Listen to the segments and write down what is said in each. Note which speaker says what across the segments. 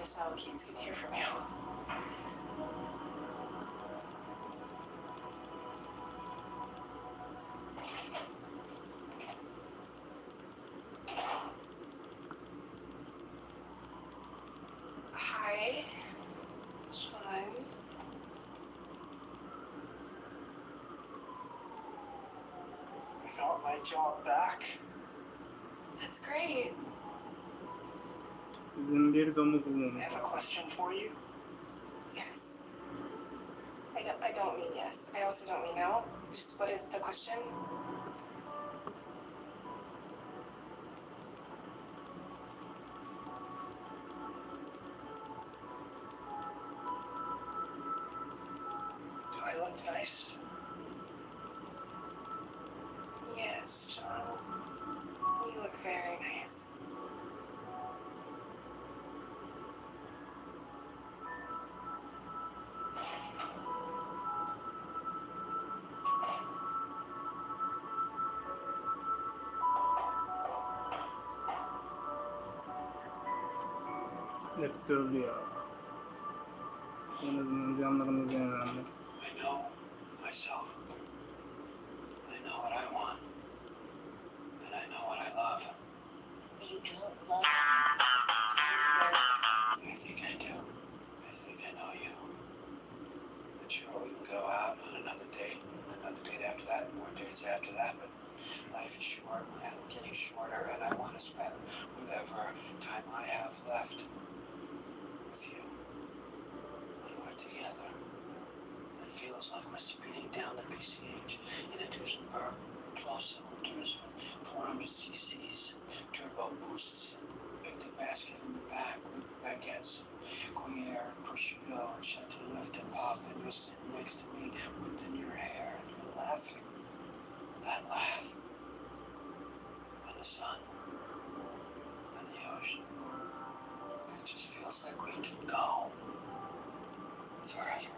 Speaker 1: so kids can hear from you. Hi, Sean.
Speaker 2: I got my job back.
Speaker 1: That's great.
Speaker 3: Bizim bir domuz bulmamız
Speaker 2: I have a
Speaker 3: lazım.
Speaker 2: question for you.
Speaker 1: Yes. I don't mean yes. I also don't mean no. Just what is the question?
Speaker 2: Do I look nice?
Speaker 1: Yes, Sean. You look very nice.
Speaker 3: Hepsi öldü ya. En azından canlarımız önemli.
Speaker 2: I know myself. I know what I want. And I know what I love.
Speaker 1: You don't love me.
Speaker 2: I think I do. I think I know you. And sure, we can go out on another date, and another date after that, and more dates after that, but life is short and getting shorter, and I want to spend whatever time I have left with you. When we're together, it feels like we're speeding down the PCH in a Duesenberg, 12 cylinders with 400 cc's, turbo boosts, and picnic basket in the back with baguettes and Gruyere and prosciutto and chateau lifted pop, and you're sitting next to me, wind in your hair, and you're laughing. That laugh. And the sun. And the ocean. And it just feels like we can go forever.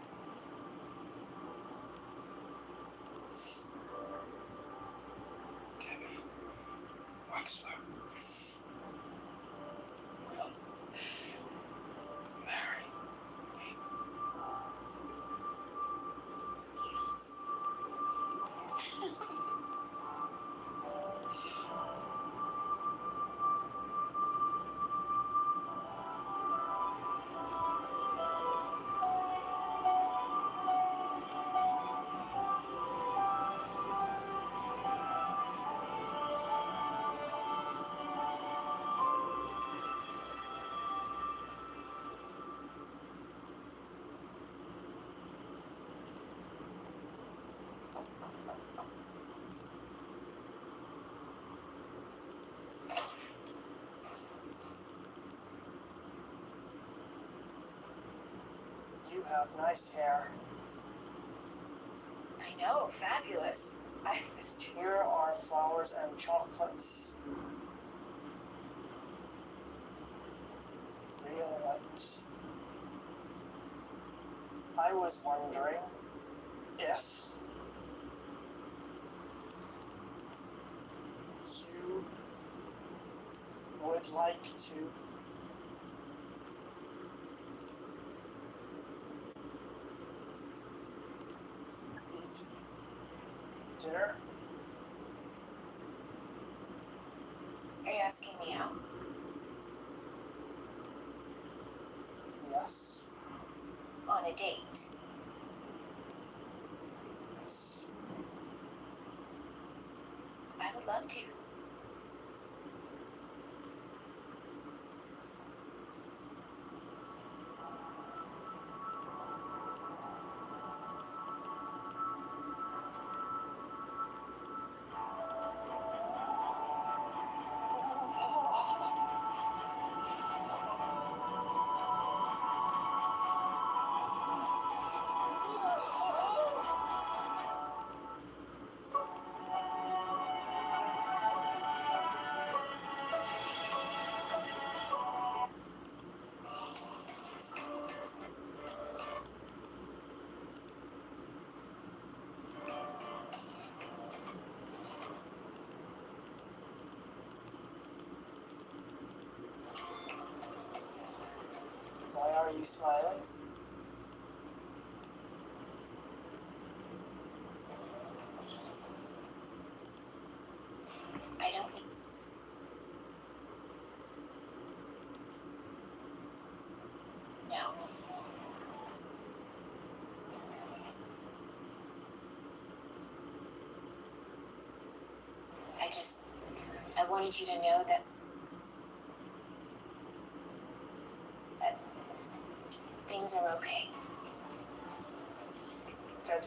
Speaker 2: Debbie Wexler. Will you marry me?
Speaker 1: Yes.
Speaker 2: You have nice hair.
Speaker 1: I know, fabulous. I missed you.
Speaker 2: Here are flowers and chocolates. Real ones. I was wondering if you would like to eat dinner.
Speaker 1: Are you asking me out?
Speaker 2: Yes.
Speaker 1: On a date?
Speaker 2: Yes.
Speaker 1: I would love to.
Speaker 2: you smiling?
Speaker 1: I don't. No. I wanted you to know that things are okay.
Speaker 2: Good.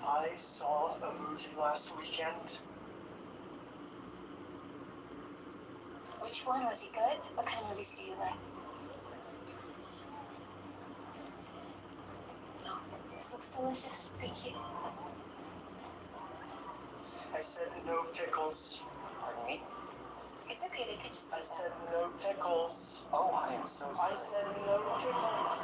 Speaker 2: I saw a movie last weekend.
Speaker 1: Which one? Was he good? What kind of movies do you like? Oh, this looks delicious. Thank you.
Speaker 2: I said no pickles.
Speaker 1: Pardon me? It's okay, they could just do
Speaker 2: I
Speaker 1: that.
Speaker 2: said no pickles.
Speaker 4: Oh, I am so sorry.
Speaker 2: I said no pickles.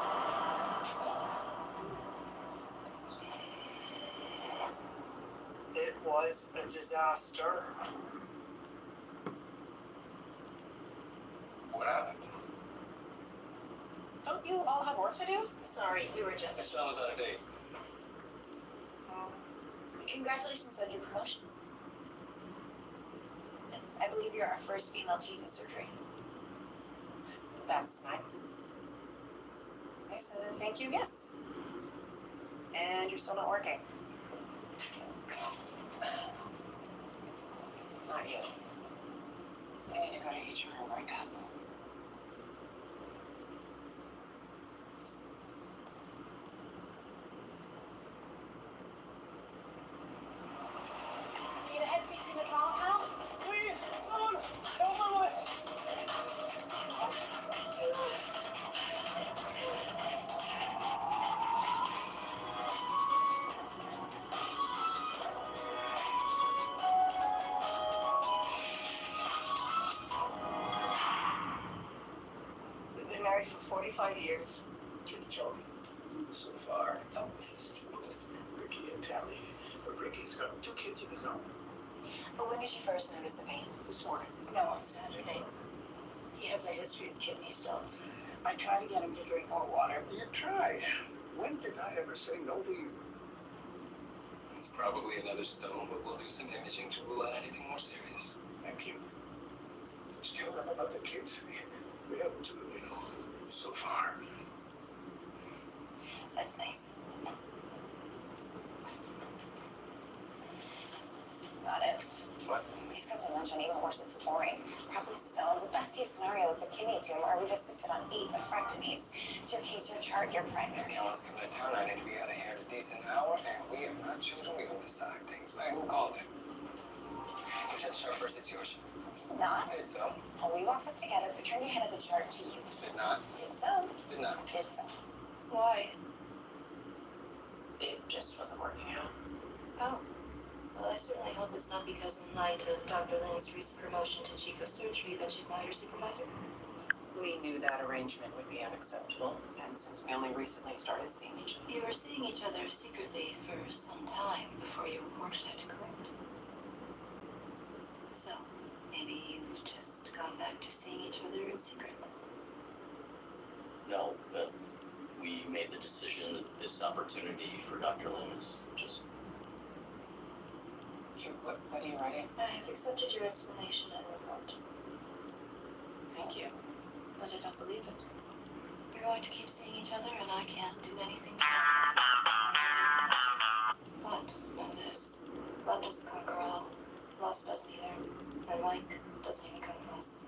Speaker 2: It was a disaster.
Speaker 4: What happened?
Speaker 1: Don't you all have work to do? Sorry, we were
Speaker 4: My
Speaker 1: just...
Speaker 4: son was on a date.
Speaker 1: Congratulations on your promotion. I believe you're our first female chief of surgery. That's nice. I said thank you, yes. And you're still not working. Not you. I need to go to HR and break up. Need a head seat in the trauma panel? Please, someone, help my wife.
Speaker 2: We've been married for 45 years. 2 children.
Speaker 4: So far.
Speaker 2: Oh, Ricky and Tally. But Ricky's got 2 kids of his own.
Speaker 1: But when did you first notice the pain?
Speaker 2: This morning.
Speaker 5: No, on Saturday. He has a history of kidney stones. I tried to get him to drink more water.
Speaker 2: You tried. When did I ever say no to you?
Speaker 4: It's probably another stone, but we'll do some imaging to rule out anything more serious.
Speaker 2: Thank you. Did you tell them about the kids? We have 2, so far.
Speaker 1: That's nice. Got it.
Speaker 4: What?
Speaker 1: Please come to lunch and even worse, it's boring. Probably stones. The best case scenario, it's a kidney tumor. We've assisted on 8 nephrectomies. It's your case, your chart, your primary.
Speaker 4: Callan's coming to town. I need to be out of here in a decent hour, and we are not children. We don't decide things, man. Who called it? You did the chart first. It's yours.
Speaker 1: Did not.
Speaker 4: Did so.
Speaker 1: When we walked up together, we turned your head of the chart to you.
Speaker 4: Did not.
Speaker 1: Did so.
Speaker 4: Did not.
Speaker 1: Did so.
Speaker 5: Why?
Speaker 1: It just wasn't working out.
Speaker 5: Oh. Well, I certainly hope it's not because in light of Dr. Lynn's recent promotion to chief of surgery that she's now your supervisor.
Speaker 6: We knew that arrangement would be unacceptable, and since we only recently started seeing each other.
Speaker 5: You were seeing each other secretly for some time before you reported it, correct? So, maybe you've just gone back to seeing each other in secret.
Speaker 7: No, but we made the decision that this opportunity for Dr. Lynn is just...
Speaker 6: What are you writing?
Speaker 5: I have accepted your explanation and report,
Speaker 6: Thank you.
Speaker 5: but I don't believe it. You're going to keep seeing each other and I can't do anything to stop it. But know this, love doesn't conquer all. Floss doesn't either. And Mike doesn't even come floss.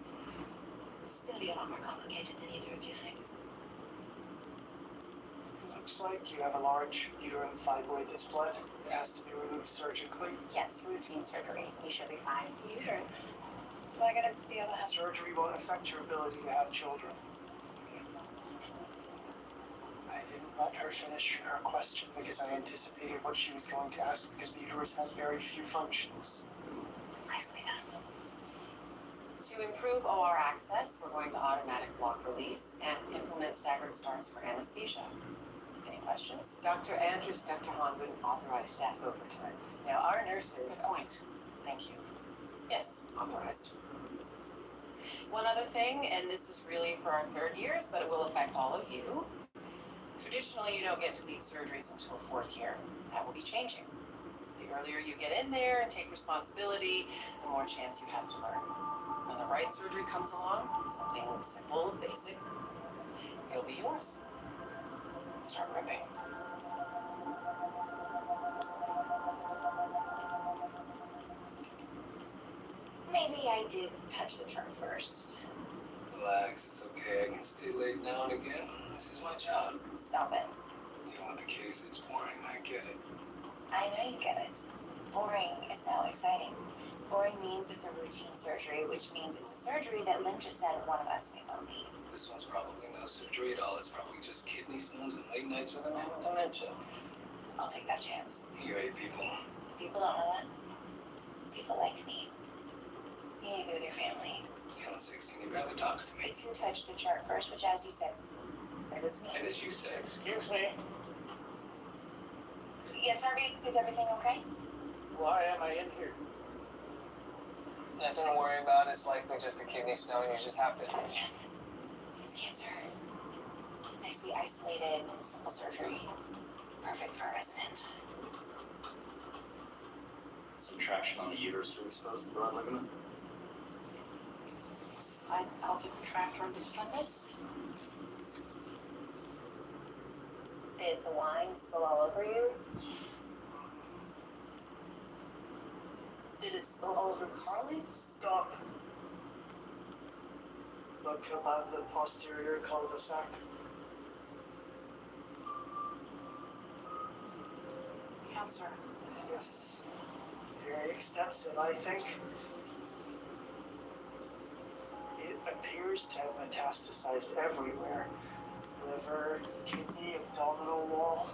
Speaker 5: This is gonna be a lot more complicated than either of you think.
Speaker 8: Looks like you have a large uterine fibroid that's bled. It has to be removed surgically.
Speaker 1: Yes, routine surgery. You should be fine.
Speaker 5: Uterine?
Speaker 1: Am I gonna be able to have...
Speaker 8: Surgery won't affect your ability to have children. I didn't let her finish her question because I anticipated what she was going to ask because the uterus has very few functions.
Speaker 1: Nicely done.
Speaker 6: To improve OR access, we're going to automatic block release and implement staggered starts for anesthesia. Any questions?
Speaker 9: Dr. Andrews and Dr. Hahn wouldn't authorize staff overtime. Now, our nurses...
Speaker 6: Good point. Thank you. Yes, authorized. One other thing, and this is really for our third years, but it will affect all of you. Traditionally, you don't get to lead surgeries until fourth year. That will be changing. The earlier you get in there and take responsibility, the more chance you have to learn. When the right surgery comes along, something simple, basic, it'll be yours. Start ripping.
Speaker 1: Maybe I did touch the chart first.
Speaker 4: Relax, it's okay. I can stay late now and again. This is my job.
Speaker 1: Stop it.
Speaker 4: You know what the case is? Boring. I get it.
Speaker 1: I know you get it. Boring is now exciting. Boring means it's a routine surgery, which means it's a surgery that Lynn just said one of us may well need.
Speaker 4: This one's probably no surgery at all. It's probably just kidney stones and late nights with a man with dementia.
Speaker 1: I'll take that chance.
Speaker 4: You hate people.
Speaker 1: People don't know that. People like me. You need to be with your family.
Speaker 4: Killing 16, you'd rather dogs to me.
Speaker 1: It's who touched the chart first, which, as you said, it was me.
Speaker 4: And as you said,
Speaker 8: Excuse me.
Speaker 1: Yes, Harvey, is everything okay?
Speaker 8: Why am I in here?
Speaker 9: Nothing to worry about. It's likely just a kidney stone. You just have to...
Speaker 1: Yes. It's cancer. Nicely isolated, simple surgery. Perfect for a resident.
Speaker 7: Some traction on the uterus to expose the broad ligament.
Speaker 1: Slide the pelvic retractor under the fundus. Did the wine spill all over you? Did it spill all over Carly?
Speaker 8: Stop. Look above the posterior cul-de-sac.
Speaker 1: Cancer.
Speaker 8: Yes. Very extensive, I think. It appears to have metastasized everywhere. Liver, kidney, abdominal wall.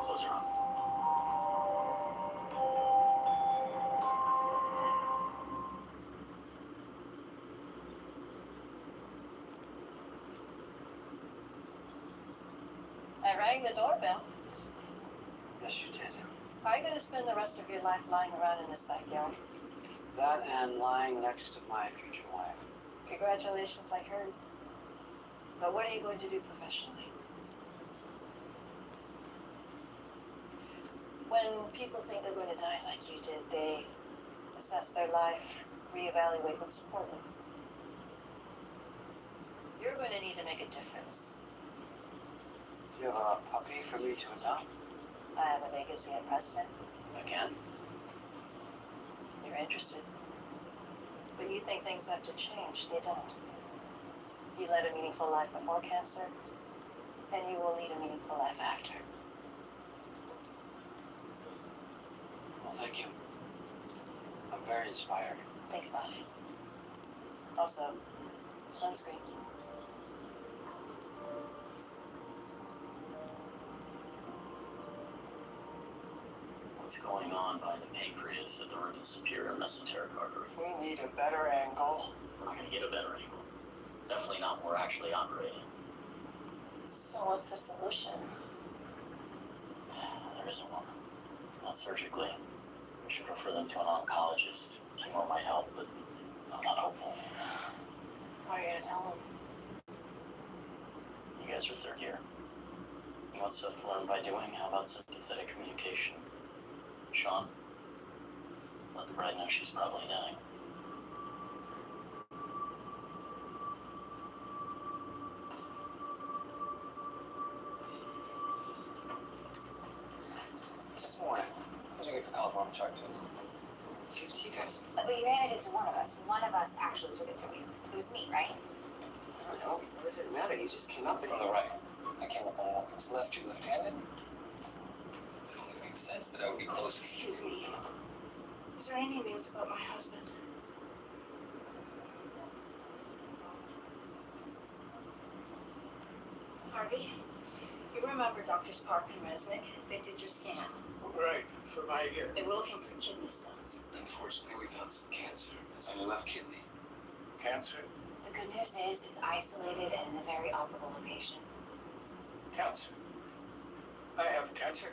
Speaker 7: Close her up.
Speaker 10: I rang the doorbell.
Speaker 2: Yes, you did.
Speaker 10: Are you going to spend the rest of your life lying around in this backyard?
Speaker 2: That and lying next to my future wife.
Speaker 10: Congratulations, I heard. But what are you going to do professionally? When people think they're going to die like you did, they assess their life, reevaluate what's important. You're going to need to make a difference.
Speaker 2: Do you have a puppy for me to adopt?
Speaker 10: I have a vacancy at President.
Speaker 2: Again?
Speaker 10: You're interested. But you think things have to change. They don't. You led a meaningful life before cancer, and you will lead a meaningful life after.
Speaker 2: Well, thank you. I'm very inspired.
Speaker 10: Think about it. Also, sunscreen.
Speaker 7: What's going on by the pancreas at the root of the superior mesenteric artery?
Speaker 8: We need a better angle.
Speaker 7: We're not going to get a better angle. Definitely not when we're actually operating.
Speaker 10: So what's the solution?
Speaker 7: There isn't one. Not surgically. We should refer them to an oncologist. Chemo might help, but I'm not hopeful.
Speaker 10: What are you going to tell them?
Speaker 7: You guys are third year. You want stuff to learn by doing? How about sympathetic communication? Sean? Let the bride know she's probably dying.
Speaker 1: one of us actually took it from you. It was me, right?
Speaker 4: I don't know. What does it matter? You just came up from the right. I came up on Morgan's left. You left-handed? It only makes sense that I would be closer.
Speaker 5: Excuse me. Is there any news about my husband? Harvey, you remember Doctors Park and Resnick? They did your scan.
Speaker 2: Right, for my ear.
Speaker 5: They were looking for kidney stones.
Speaker 4: Unfortunately, we found some cancer. It's on your left kidney.
Speaker 2: Cancer?
Speaker 1: The good news is it's isolated and in a very operable location.
Speaker 2: Cancer. I have cancer.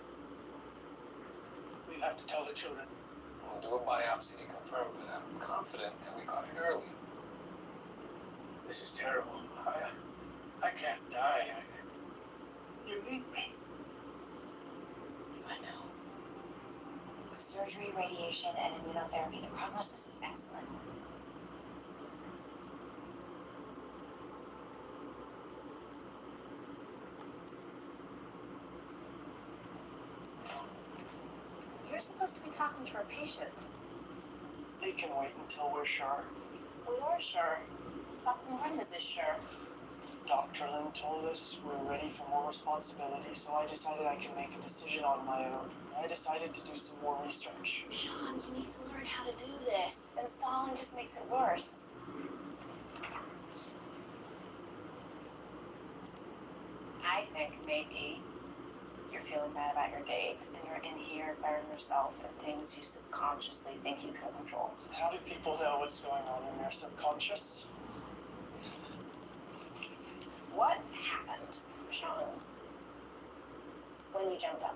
Speaker 2: We have to tell the children.
Speaker 4: We'll do a biopsy to confirm, but I'm confident that we caught it early.
Speaker 2: This is terrible. I can't die. You need me.
Speaker 1: I know. With surgery, radiation, and immunotherapy, the prognosis is excellent. You're supposed to be talking to our patient.
Speaker 8: They can wait until we're sure.
Speaker 1: We are sure. Dr. Martin is sure.
Speaker 8: Dr. Lin told us we're ready for more responsibility, so I decided I can make a decision on my own. I decided to do some more research.
Speaker 1: Sean, you need to learn how to do this. Installing just makes it worse. I think maybe you're feeling bad about your date and you're in here burying yourself in things you subconsciously think you can control.
Speaker 8: How do people know what's going on in their subconscious?
Speaker 1: What happened, Sean, when you jumped up?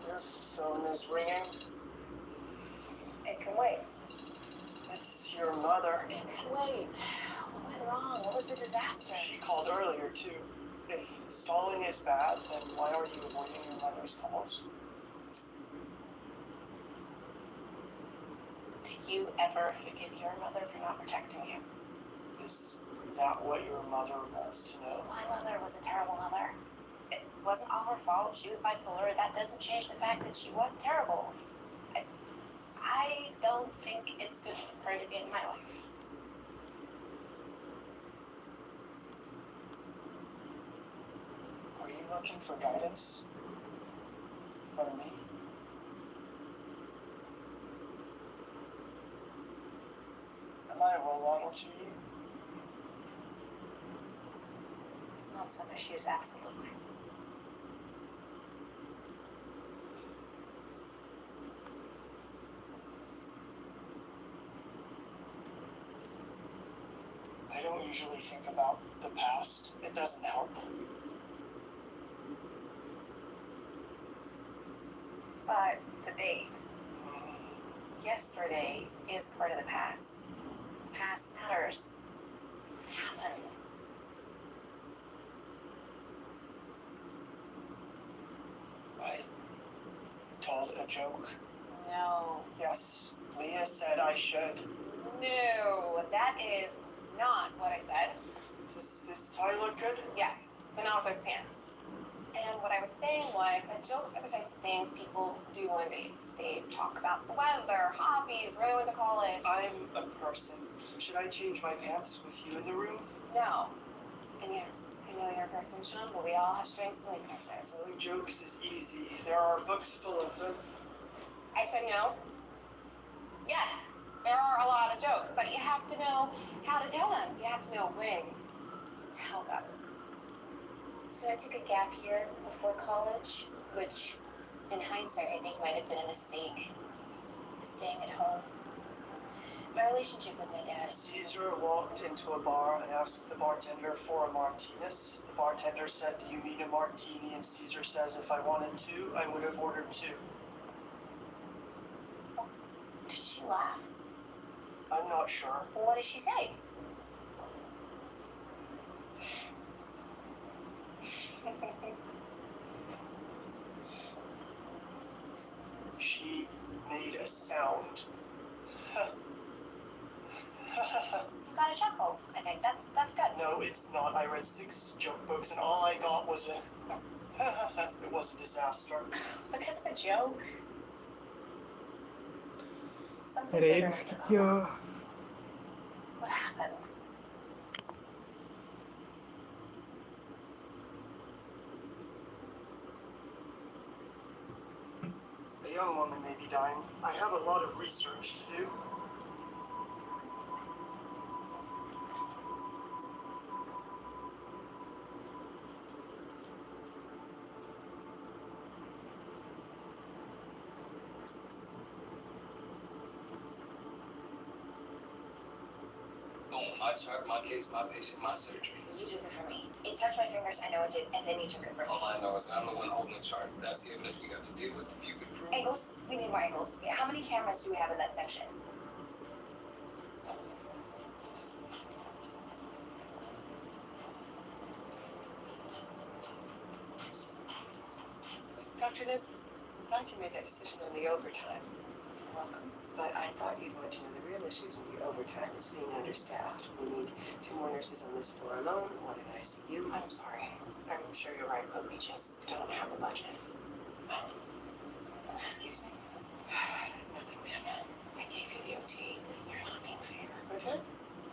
Speaker 8: Your phone is ringing.
Speaker 1: It can wait.
Speaker 8: It's your mother.
Speaker 1: It can wait. What went wrong? What was the disaster?
Speaker 8: She called earlier, too. If stalling is bad, then why are you avoiding your mother's calls?
Speaker 1: Did you ever forgive your mother for not protecting you?
Speaker 8: Is that what your mother wants to know?
Speaker 1: My mother was a terrible mother. It wasn't all her fault. She was bipolar. That doesn't change the fact that she was terrible. I don't think it's good for her to be in my life.
Speaker 8: Are you looking for guidance from me? Am I a role model to you?
Speaker 1: On some issues, absolutely.
Speaker 8: I don't usually think about the past. It doesn't help.
Speaker 1: But the date, yesterday, is part of the past. Past matters. It happened.
Speaker 8: I told a joke.
Speaker 1: No.
Speaker 8: Yes, Leah said I should.
Speaker 6: No, that is not what I said.
Speaker 8: Does this tie look good?
Speaker 6: Yes, but not with those pants. And what I was saying was that jokes are the types of things people do on dates. They talk about the weather, hobbies, where they went to college.
Speaker 8: I'm a person. Should I change my pants with you in the room?
Speaker 6: No. And yes, I know you're a person, Sean, but we all have strengths and weaknesses.
Speaker 8: Telling jokes is easy. There are books full of them.
Speaker 6: I said no. Yes, there are a lot of jokes, but you have to know how to tell them. You have to know when to tell them.
Speaker 1: So I took a gap year before college, which, in hindsight, I think might have been a mistake. Staying at home. My relationship with my dad.
Speaker 8: Caesar walked into a bar and asked the bartender for a martinis. The bartender said, "Do you need a martini?" And Caesar says, "If I wanted two, I would have ordered two."
Speaker 1: Did she laugh?
Speaker 8: I'm not sure.
Speaker 1: Well, what did she say?
Speaker 8: No, it's not. I read 6 joke books and all I got was a... it was a disaster.
Speaker 6: Because of a joke. Something
Speaker 3: Nereye
Speaker 6: bigger.
Speaker 3: düştük ya?
Speaker 6: What happened?
Speaker 8: A young woman may be dying. I have a lot of research to do.
Speaker 4: Boom, my chart, my case, my patient, my surgery.
Speaker 1: You took it from me. It touched my fingers, I know it did, and then you took it from me.
Speaker 4: All I know is I'm the one holding the chart. That's the evidence we got to deal with. If you could prove...
Speaker 1: Angles? We need more angles. Yeah, how many cameras do we have in that section?
Speaker 10: Dr. Lynn, I'm glad you made that decision on the overtime. You're welcome. But I thought you'd want to know the real issues of the overtime. It's being understaffed. We need 2 more nurses on this floor alone, 1 in ICU.
Speaker 6: I'm sorry. I'm sure you're right, but we just don't have the budget. Excuse me.
Speaker 10: Nothing, ma'am.
Speaker 6: I gave you the OT. You're not being fair.
Speaker 10: Okay?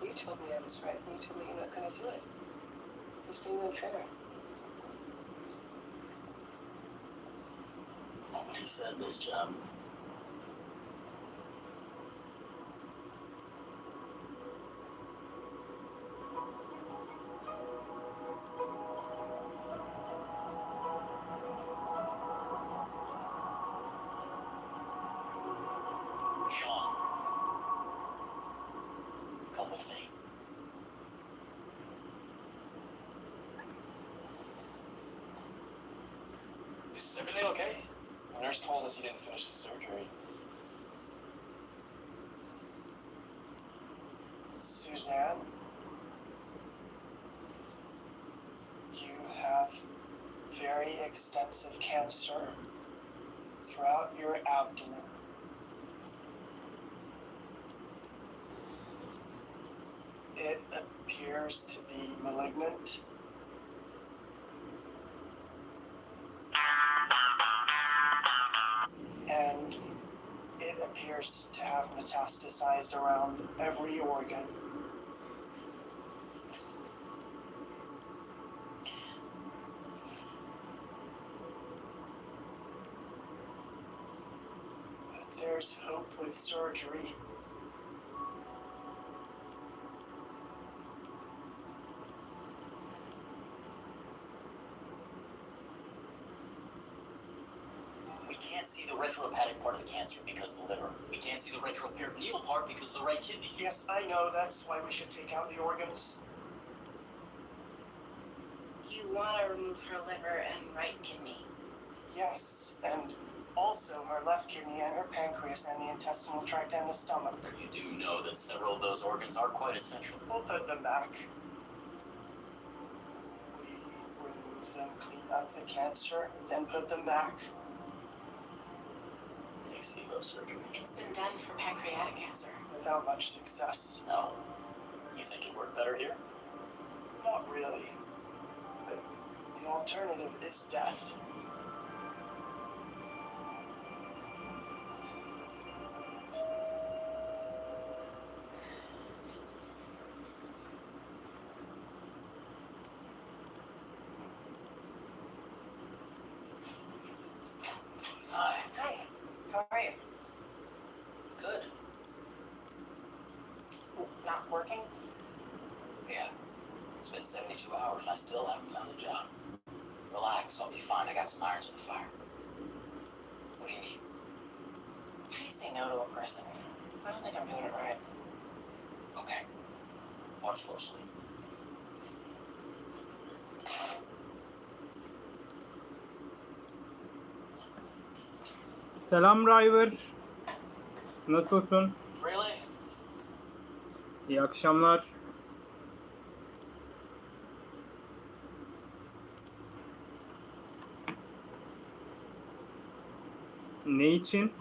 Speaker 10: You told me I was right, and you told me you're not going to do it. It's being unfair.
Speaker 7: Nobody said this job. Sean, come with me.
Speaker 11: Is everything okay? The nurse told us you didn't finish the surgery.
Speaker 8: Suzanne, you have very extensive cancer throughout your abdomen. It appears to be malignant. And it appears to have metastasized around every organ. But there's hope with surgery.
Speaker 7: We can't see the retrohepatic part of the cancer because of the liver. We can't see the retroperitoneal part because of the right kidney.
Speaker 8: Yes, I know, that's why we should take out the organs.
Speaker 6: You want to remove her liver and right kidney.
Speaker 8: Yes, and also her left kidney and her pancreas and the intestinal tract and the stomach.
Speaker 7: You do know that several of those organs are quite essential.
Speaker 8: We'll put them back. We remove them, clean up the cancer, then put them back.
Speaker 7: Ex vivo surgery.
Speaker 6: It's been done for pancreatic cancer.
Speaker 8: Without much success.
Speaker 7: No. You think it worked better here?
Speaker 8: Not really. But the alternative is death.
Speaker 7: Hi.
Speaker 6: Hi. How are you?
Speaker 7: Good.
Speaker 6: Not working?
Speaker 4: Yeah. It's been 72 hours and I still haven't found a job. Relax, I'll be fine. I got some irons in the fire. What do you need?
Speaker 6: How do you say no to a person? I don't think I'm doing it right.
Speaker 4: Okay. Watch closely.
Speaker 3: Selam Driver. Nasılsın?
Speaker 7: Really?
Speaker 3: İyi akşamlar. Ne için?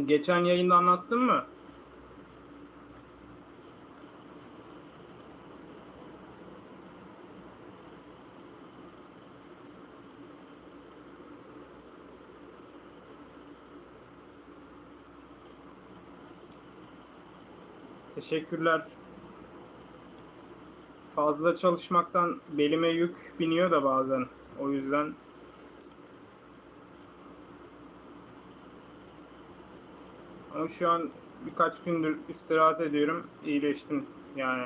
Speaker 3: Geçen yayında anlattın mı? Teşekkürler. Fazla çalışmaktan belime yük biniyor da bazen. O yüzden ama şu an birkaç gündür istirahat ediyorum. İyileştim. Yani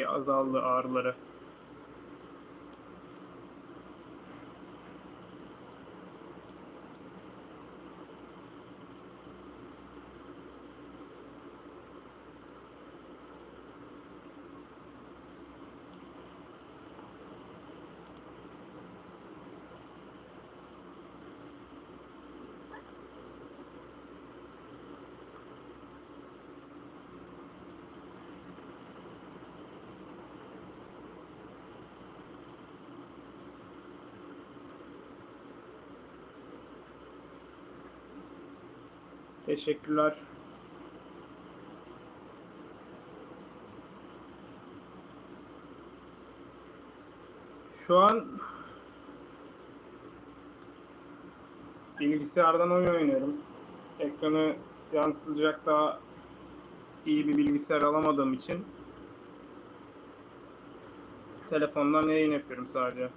Speaker 3: azaldı ağrıları. Teşekkürler. Şu an bilgisayardan oyun oynuyorum. Ekranı yansıtacak daha iyi bir bilgisayar alamadığım için telefondan yayın yapıyorum sadece.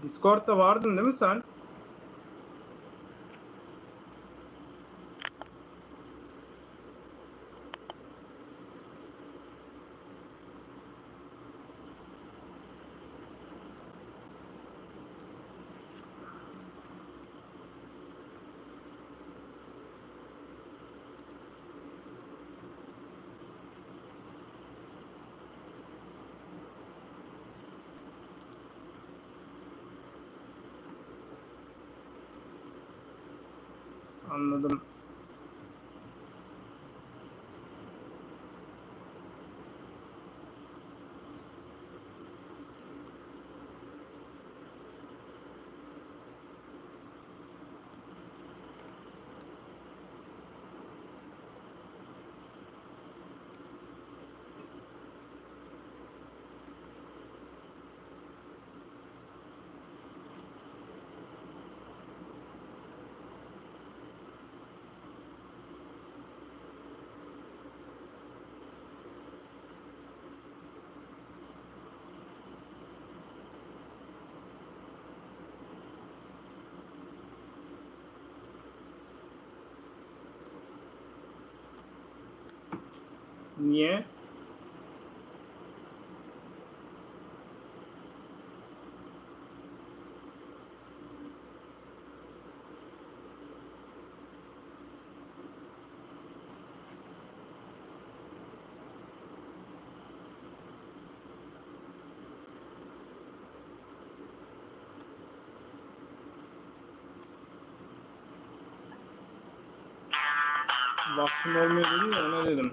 Speaker 3: Discord'da vardın değil mi sen? Anladım. Niye? Vaktim olmuyor dedim ya, ona dedim.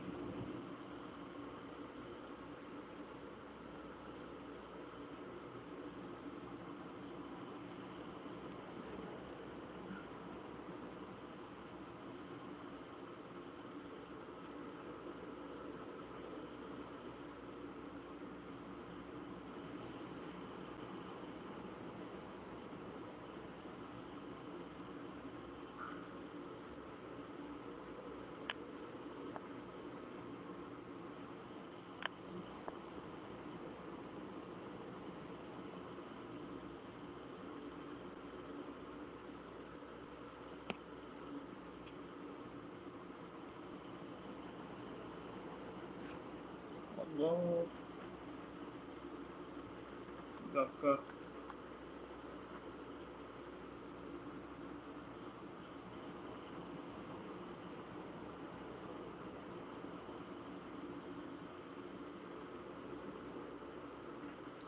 Speaker 3: Allah. Bir dakika.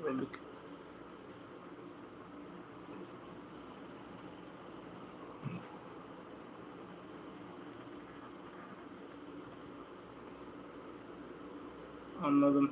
Speaker 3: Öldük. Anladım.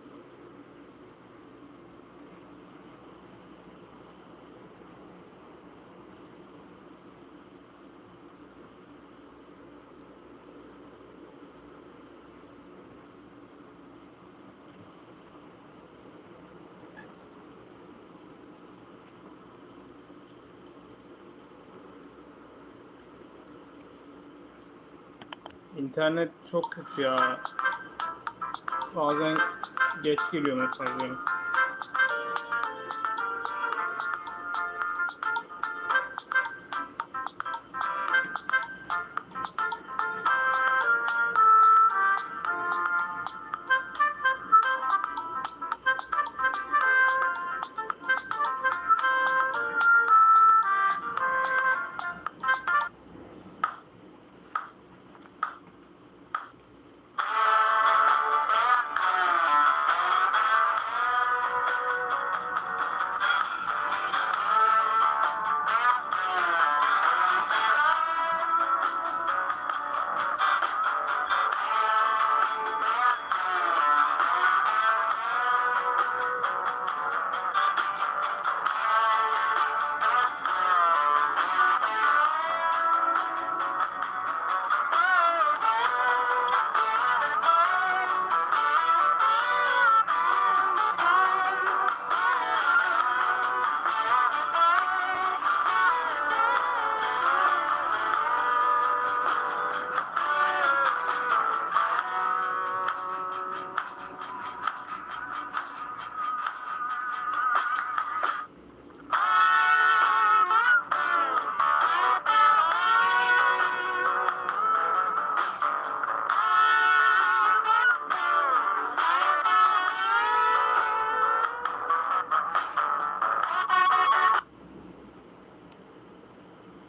Speaker 3: İnternet çok kötü ya. Bazen geç geliyor mesajlarım.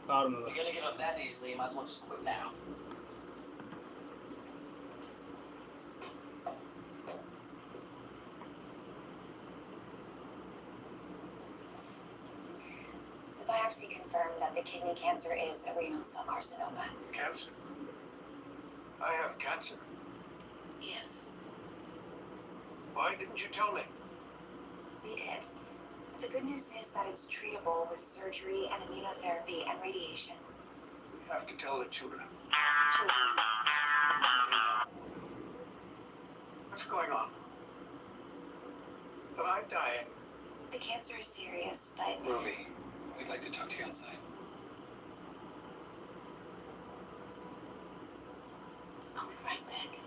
Speaker 3: Sarmadı.
Speaker 4: You're gonna give up that easily, you might as well just quit now.
Speaker 1: The biopsy confirmed that the kidney cancer is a renal cell carcinoma.
Speaker 2: Cancer? I have cancer.
Speaker 1: Yes,
Speaker 2: Why didn't you tell me?
Speaker 1: we did. The good news is that it's treatable with surgery and immunotherapy and radiation.
Speaker 2: You have to tell the children. What's going on? Am I dying?
Speaker 1: The cancer is serious, but
Speaker 9: Ruby, we'd like to talk to you outside.
Speaker 1: I'll be right back.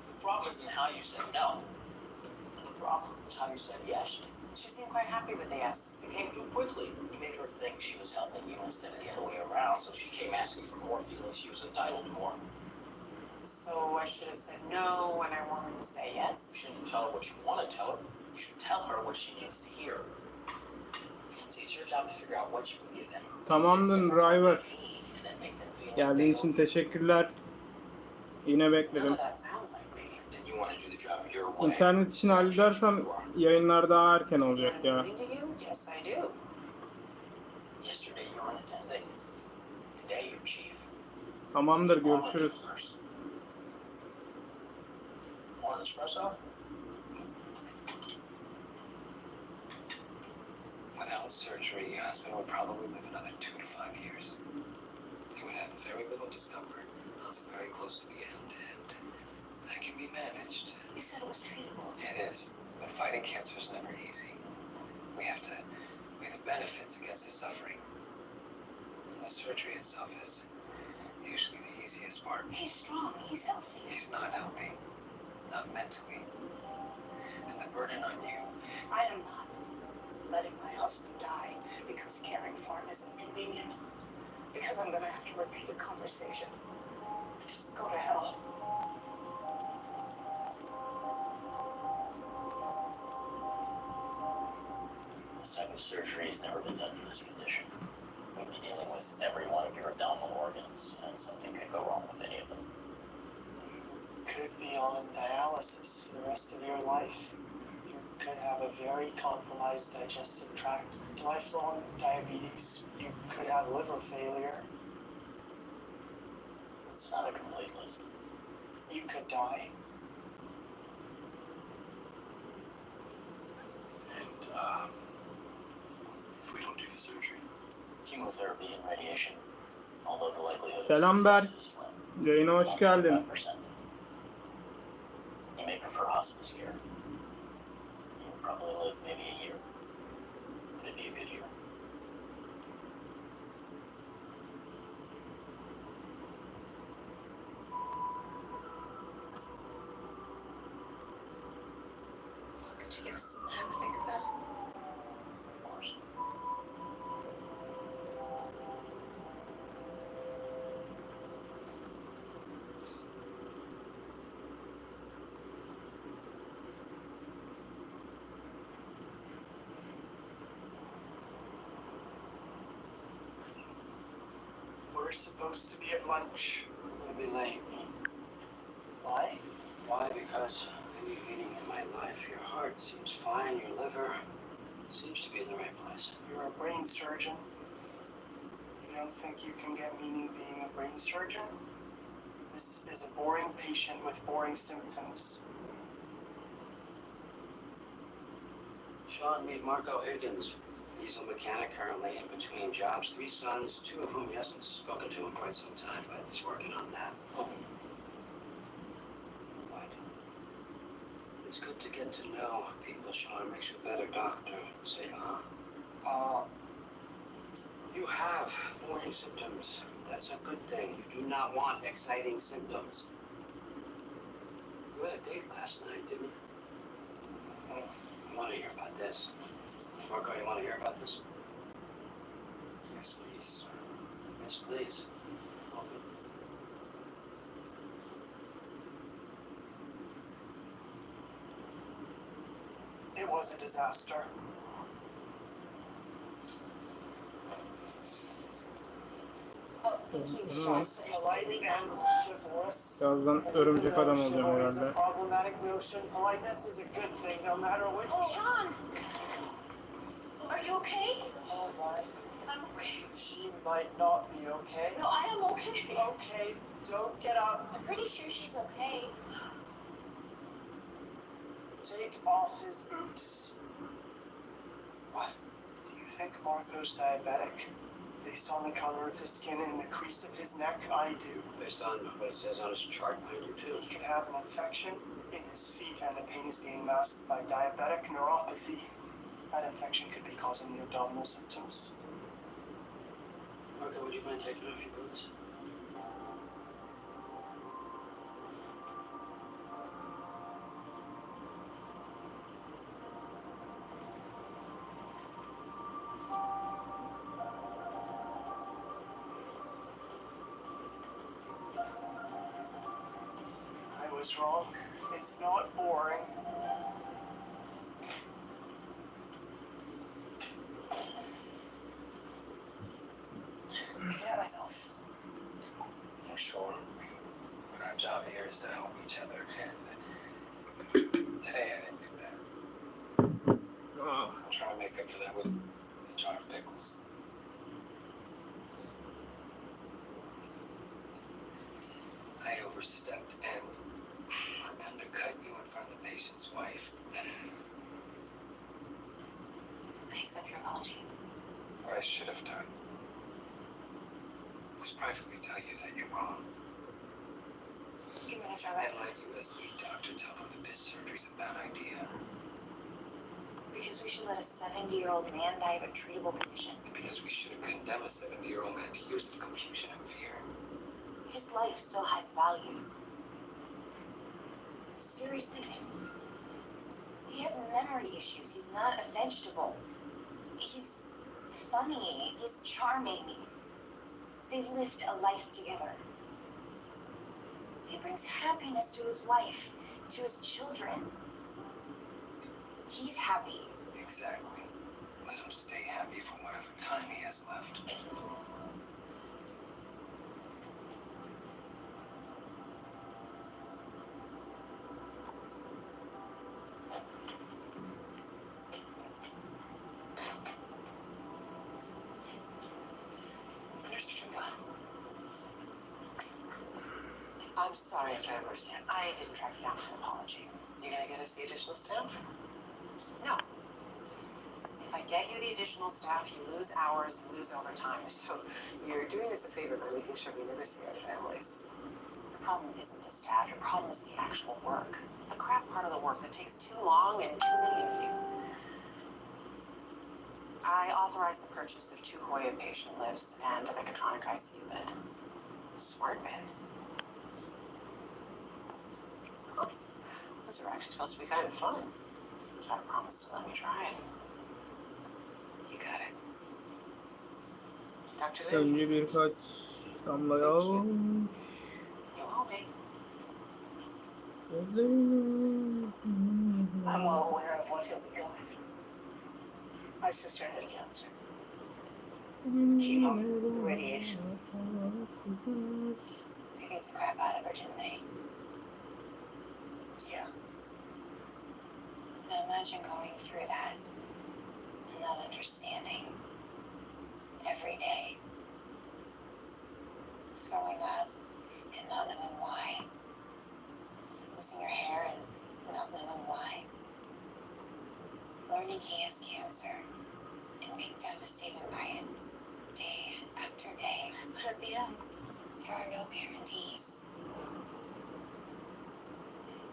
Speaker 4: The problem isn't how you said no. The problem is how you said yes.
Speaker 6: She seemed quite happy with the yes.
Speaker 4: You came too quickly. You made her think she was helping you instead of the other way around, so she came asking for more, feeling she was entitled to more.
Speaker 6: So I should have said no when I wanted to say
Speaker 4: You
Speaker 6: yes.
Speaker 4: shouldn't tell her what you want to tell her. You should tell her what she needs to hear. See, it's your job to figure out what you can give them.
Speaker 3: Tamamdır driver.
Speaker 4: And then make them feel
Speaker 3: Geldiğin için teşekkürler. Yine
Speaker 6: None
Speaker 3: beklerim.
Speaker 6: of that sounds like me.
Speaker 4: Then you want to do the job your way.
Speaker 3: İnternet işini halledersem yayınlar daha erken
Speaker 6: Is
Speaker 3: olacak
Speaker 6: that
Speaker 3: ya.
Speaker 6: amusing to you? Yes, I do.
Speaker 4: Yesterday you weren't attending. Today you're chief.
Speaker 3: Tamamdır, görüşürüz.
Speaker 4: Want an espresso?
Speaker 2: Without surgery, your husband would probably live another 2 to 5 years. He would have very little discomfort until very close to the end, and that can be managed.
Speaker 1: You said it was treatable.
Speaker 2: It is, but fighting cancer is never easy. We have to weigh the benefits against the suffering. And the surgery itself is usually the easiest part.
Speaker 1: He's strong. He's healthy.
Speaker 2: He's not healthy, not mentally. And the burden on you.
Speaker 1: I am not letting my husband die because caring for him is inconvenient. Because I'm gonna have to repeat a conversation. Just go to hell.
Speaker 7: This type of surgery has never been done for this condition. We'll be dealing with every one of your abdominal organs, and something could go wrong with any of them.
Speaker 8: Could be on dialysis for the rest of your life. You could have a very compromised digestive tract, lifelong diabetes. You could have liver failure.
Speaker 7: It's not a complete list.
Speaker 8: You could die.
Speaker 2: And, if we don't do the surgery.
Speaker 7: Chemotherapy and radiation, although the likelihood
Speaker 3: Selam
Speaker 7: of
Speaker 3: Berk.
Speaker 7: success is slim.
Speaker 3: Yayına hoş geldin.
Speaker 7: 5%. You may prefer hospice care. You'll probably live maybe a year. Could it be a good year?
Speaker 8: We're supposed to be at lunch.
Speaker 2: I'm gonna be late.
Speaker 8: Why?
Speaker 2: Why? Because any meeting in my life, your heart seems fine, your liver seems to be in the right place.
Speaker 8: You're a brain surgeon. You don't think you can get meaning being a brain surgeon? This is a boring patient with boring symptoms.
Speaker 2: Sean, meet Marco Higgins. Diesel mechanic, currently in between jobs. 3 sons, 2 of whom he hasn't spoken to in quite some time, but he's working on that. Oh. What? It's good to get to know people, Sean. It makes you a better doctor. Say, you have boring symptoms. That's a good thing. You do not want exciting symptoms. You had a date last night, didn't you? I want to hear about this. Marco, you want to hear about this?
Speaker 11: Yes, please.
Speaker 2: Yes, please. Okay.
Speaker 8: It was a disaster.
Speaker 1: Oh, thank you, Sean. So it's
Speaker 8: Polite
Speaker 1: really
Speaker 8: and chivalrous.
Speaker 3: Birazdan örümcek adam olacağım
Speaker 8: Chivalry is a
Speaker 3: herhalde.
Speaker 8: problematic notion. Politeness is a good thing, no matter which.
Speaker 1: Oh, Sean! Are you okay?
Speaker 8: All right.
Speaker 1: I'm okay.
Speaker 8: She might not be okay.
Speaker 1: No, I am okay.
Speaker 8: Okay, don't get up.
Speaker 1: I'm pretty sure she's okay.
Speaker 8: Take off his boots.
Speaker 2: What?
Speaker 8: Do you think Marco's diabetic? Based on the color of his skin and the crease of his neck, I do.
Speaker 2: Based on what it says on his chart, I do too.
Speaker 8: He could have an infection in his feet, and the pain is being masked by diabetic neuropathy. That infection could be causing the abdominal symptoms.
Speaker 2: Marco, would you mind taking off your boots?
Speaker 8: I was wrong. It's not boring.
Speaker 6: Looking at myself.
Speaker 11: I'm sure. But our job here is to help each other, and today I didn't do that.
Speaker 3: Ah,
Speaker 11: I'm trying to make up for that with a jar of pickles. I overstepped and undercut you in front of the patient's wife.
Speaker 1: I accept your apology.
Speaker 11: What I should have done was privately tell you that you're wrong.
Speaker 1: Give me that jar
Speaker 11: And
Speaker 1: back.
Speaker 11: let you as lead doctor tell them that this surgery's a bad idea.
Speaker 1: Because we should let a 70-year-old man die of a treatable condition.
Speaker 11: And because we should have condemned a 70-year-old man to years of confusion and fear.
Speaker 1: His life still has value. Seriously. He has memory issues. He's not a vegetable. He's funny. He's charming. They've lived a life together. He brings happiness to his wife, to his children. He's happy.
Speaker 11: Exactly. Let him stay happy for whatever time he has left.
Speaker 6: Nurse Petruka. I'm sorry if I overstepped.
Speaker 1: I didn't track you down for an apology.
Speaker 6: You gonna get us the additional staff?
Speaker 1: No. If I get you the additional staff, you lose hours, you lose overtime.
Speaker 6: So you're doing us a favor by making sure we never see our families.
Speaker 1: The problem isn't the staff, your problem is the actual work. The crap part of the work that takes too long and too many of you. I authorized the purchase of 2 Hoya patient lifts and a mechatronic ICU bed.
Speaker 6: Smart bed. Huh. Those are actually supposed to be kind of fun.
Speaker 1: You gotta promise to let me try it.
Speaker 6: You got it. Dr. Lynn,
Speaker 3: önce birkaç damla yağ.
Speaker 6: you will be.
Speaker 10: I'm well aware of what he'll be going through. My sister had cancer. Chemo, radiation.
Speaker 1: growing up and not knowing why. Losing your hair and not knowing why. Learning he has cancer and being devastated by it day after day.
Speaker 5: But at the end,
Speaker 1: There are no guarantees.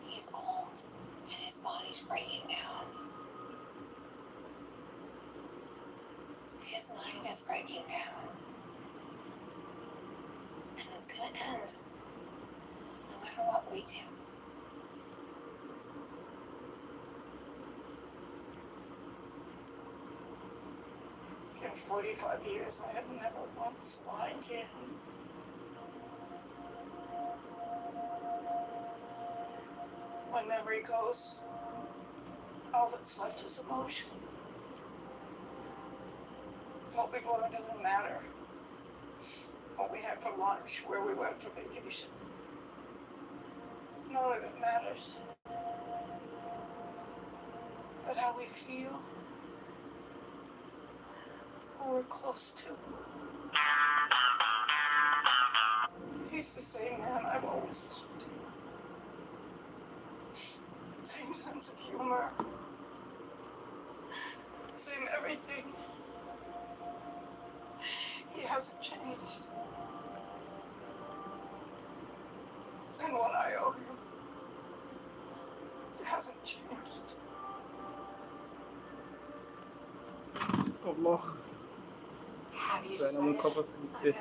Speaker 1: He's old and his body's breaking down. His mind is breaking down. And it's gonna end, no matter what we do.
Speaker 5: in 45 years, I have never once lied to him. When memory goes, all that's left is emotion. What we've learned doesn't matter. What we had for lunch, where we went for vacation. None of it matters. But how we feel, who we're close to. He's the same man I've always loved. Same sense of humor. Same everything. He hasn't changed. And what I owe him, it hasn't changed.
Speaker 3: Allah.
Speaker 5: Have you
Speaker 3: Ben
Speaker 5: decided?
Speaker 3: onun kafası gitti.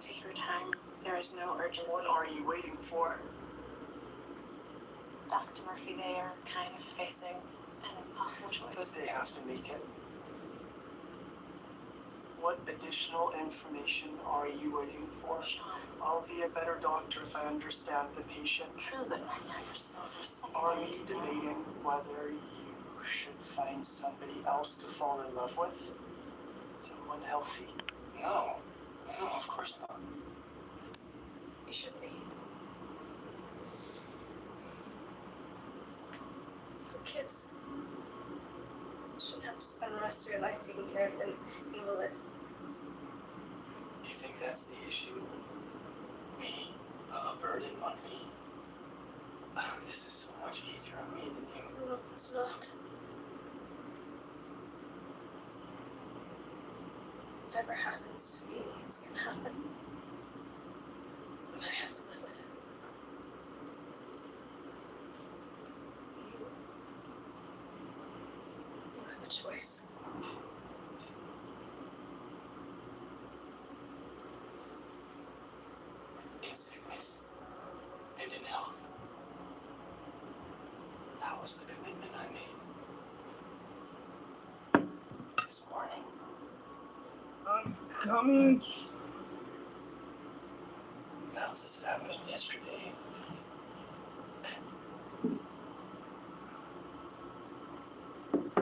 Speaker 5: Take your time. There is no urgency.
Speaker 8: What are you waiting for?
Speaker 5: Dr. Murphy, they are kind of facing an impossible choice.
Speaker 8: But they have to make it. What additional information are you waiting for?
Speaker 5: Sean,
Speaker 8: I'll be a better doctor if I understand the patient.
Speaker 5: true, but right now your skills are
Speaker 8: Are
Speaker 5: secondary
Speaker 8: we
Speaker 5: to none.
Speaker 8: debating whether you should find somebody else to fall in love with? Someone healthy?
Speaker 11: No. No, of course not.
Speaker 5: You should be. For kids. You shouldn't have to spend the rest of your life taking care of an invalid.
Speaker 11: You think that's the issue? Me? A burden on me? This is so much easier on me than you.
Speaker 5: No, it's not. Whatever happens to me is gonna happen. And I have to live with it. You have a choice.
Speaker 11: In sickness and in health. That was the commitment I made. This morning.
Speaker 3: I'm coming.
Speaker 11: Now, if this had happened yesterday,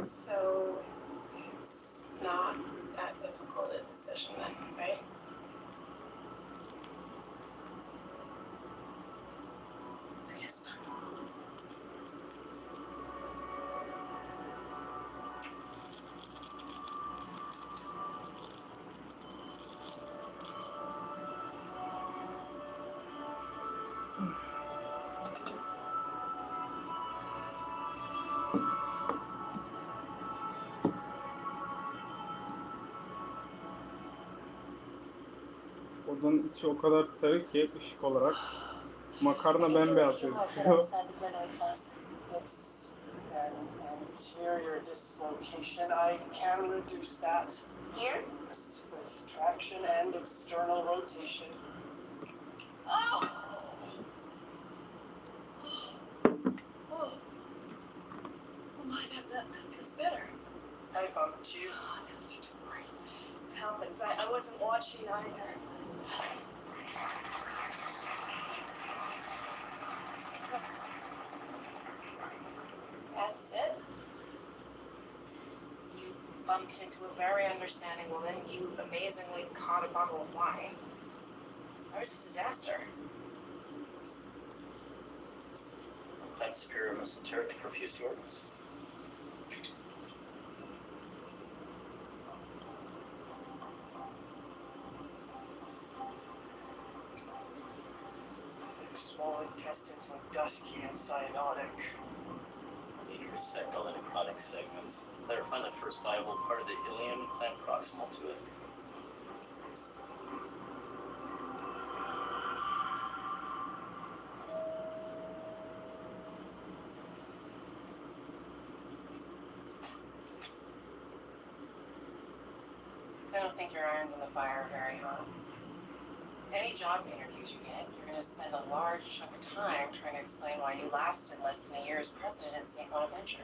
Speaker 5: So it's not that difficult a decision then, right? I guess not.
Speaker 3: Odanın içi o kadar sarı ki ışık olarak. Makarna
Speaker 1: I can feel
Speaker 3: bembeyaz
Speaker 1: a few more
Speaker 3: gözüküyor.
Speaker 1: outside the glenoid fossa.
Speaker 8: It's an anterior dislocation. I can reduce that
Speaker 1: Here?
Speaker 8: with traction and external rotation.
Speaker 5: Oh! Oh my, that feels better.
Speaker 8: I bumped you.
Speaker 5: Oh, no, don't worry. It happens. I wasn't watching either. That's it. You bumped into a very understanding woman. You amazingly caught a bottle of wine. There's a disaster.
Speaker 7: I'm superior mesenteric profuse organs.
Speaker 8: intestines look dusky and cyanotic.
Speaker 7: Need to resect all the necrotic segments. Clarify the first viable part of the ileum and plant proximal to it.
Speaker 6: I don't think your iron's in the fire very hot. Any job interviews you get, you're going to spend a large chunk of time trying to explain why you lasted less than a year as president at St. Bonaventure.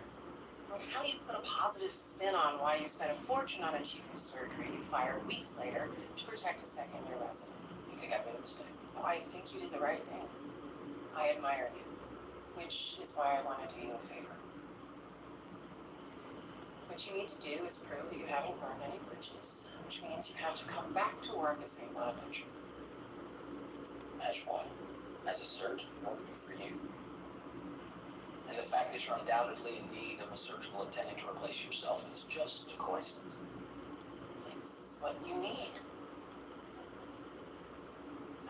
Speaker 6: I mean, how do you put a positive spin on why you spent a fortune on a chief of surgery you fired weeks later to protect a second-year resident?
Speaker 4: You think I made a mistake?
Speaker 6: Oh, I think you did the right thing. I admire you, which is why I want to do you a favor. What you need to do is prove that you haven't burned any bridges, which means you have to come back to work at St. Bonaventure.
Speaker 4: As what? As a surgeon working for you. And the fact that you're undoubtedly in need of a surgical attendant to replace yourself is just a coincidence.
Speaker 6: It's what you need.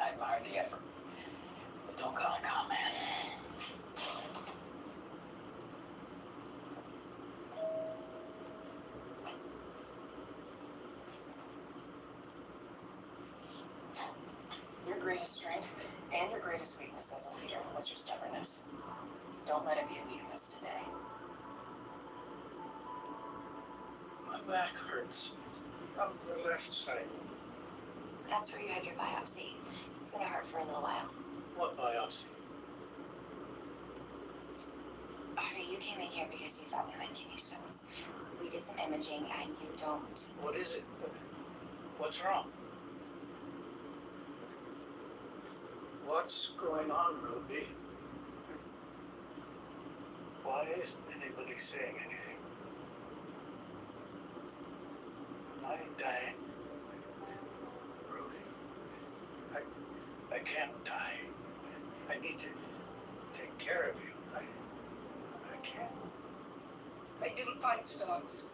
Speaker 4: I admire the effort, but don't call it comment.
Speaker 6: Your greatest strength and your greatest weakness as a leader was your stubbornness. Don't let it be a weakness today.
Speaker 2: My back hurts. On the left side.
Speaker 5: That's where you had your biopsy. It's gonna hurt for a little while.
Speaker 2: What biopsy?
Speaker 5: Harvey, you came in here because you thought we had kidney stones. We did some imaging and you don't.
Speaker 2: What is it? What's wrong? What's going on, Ruby? Why isn't anybody saying anything? Am I dying? Ruby, I can't die. I need to take care of you. I can't.
Speaker 12: I didn't find stones.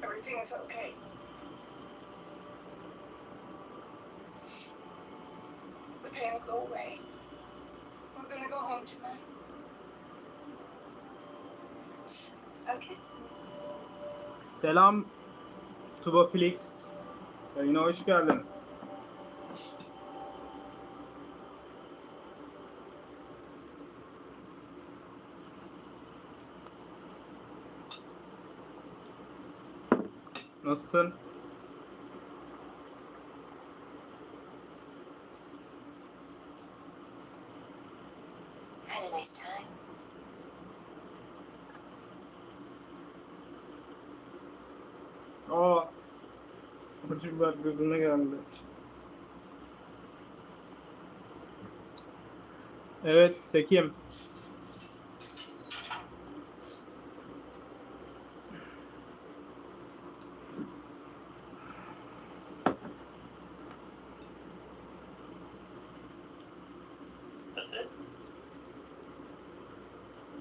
Speaker 12: Everything is okay. The pain will go away. We're gonna go home tonight. Okay.
Speaker 3: Selam Tuba Felix. Yayına hoş geldin. Nasılsın?
Speaker 5: Had a nice time.
Speaker 3: Aa. Acı biber gözüme geldi. Evet, Tekim.
Speaker 7: That's it?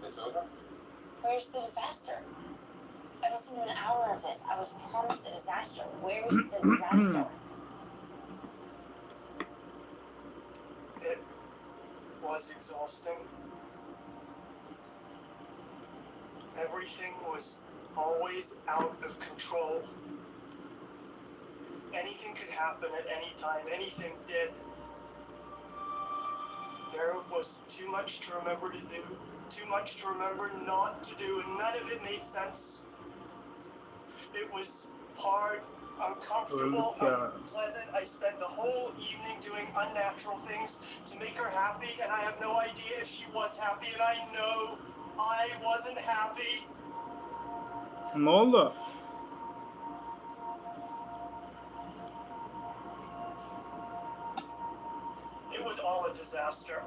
Speaker 4: It's over?
Speaker 5: Where's the disaster? I listened to an hour of this. I was promised a disaster. Where's the disaster?
Speaker 8: It was exhausting. Everything was always out of control. Anything could happen at any time. Anything did. There was too much to remember to do, too much to remember not to do, and none of it made sense. It was hard, uncomfortable, unpleasant. I spent the whole evening doing unnatural things to make her happy, and I have no idea if she was happy, and I know I wasn't happy.
Speaker 3: Ne oldu?
Speaker 8: It was all a disaster.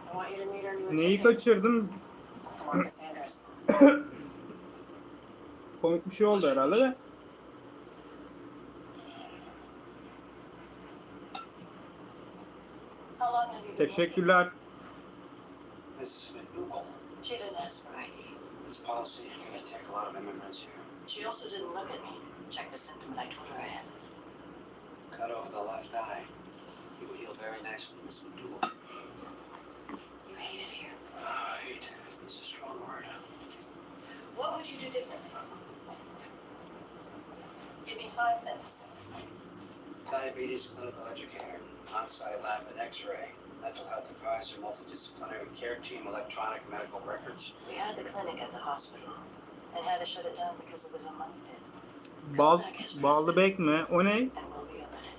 Speaker 6: I want you to meet our new
Speaker 3: Neyi
Speaker 6: attendant,
Speaker 3: kaçırdım?
Speaker 6: Marcus Andrews.
Speaker 3: Komik bir şey oldu herhalde de.
Speaker 10: How long have you been
Speaker 3: Teşekkürler.
Speaker 2: Miss McDougal.
Speaker 10: She didn't ask for ID.
Speaker 2: It's policy. You're gonna take a lot of immigrants here.
Speaker 10: She also didn't look at me. Check the symptom and I told her I had.
Speaker 2: Cut over the left eye. You will heal very nicely, Miss McDougal.
Speaker 10: You hate it here.
Speaker 2: Hate is a strong word.
Speaker 10: What would you do differently? Give me 5 things.
Speaker 2: Diabetes clinical educator, on-site lab and x-ray, mental health advisor, multidisciplinary care team, electronic medical records.
Speaker 10: We had the clinic at the hospital and had to shut it down because it was a money pit.
Speaker 3: Ballı bek mi? O ne?
Speaker 10: And we'll be open it.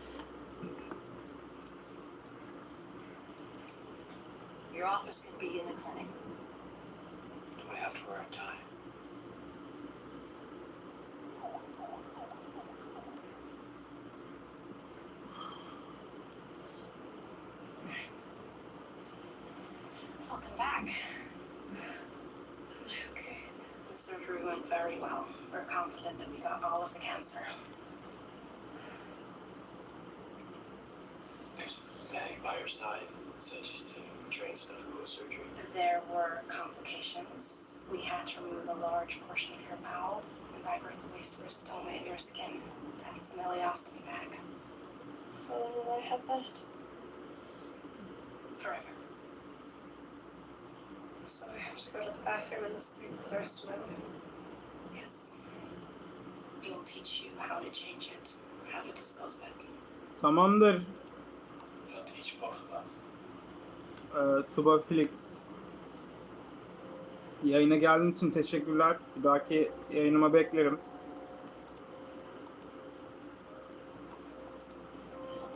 Speaker 10: Your office can be in the clinic.
Speaker 2: Do I have to wear a tie?
Speaker 5: Welcome back. Okay. The surgery went very well. We're confident that we got all of the cancer.
Speaker 11: There's a bag by her side. Is that just to drain stuff post-surgery?
Speaker 5: There were complications. We had to remove a large portion of your bowel and vibrate the waste for a stoma in your skin. That's an ileostomy bag.
Speaker 10: How long will I have that?
Speaker 5: Forever. So I have to go to the bathroom in this thing for the rest of my life. Yes. We'll teach you how to change it, how to dispose of it.
Speaker 3: Tamamdır.
Speaker 11: So teach both of us.
Speaker 3: Tuba Felix. Yayına geldiğin için teşekkürler. Bir dahaki yayınıma beklerim.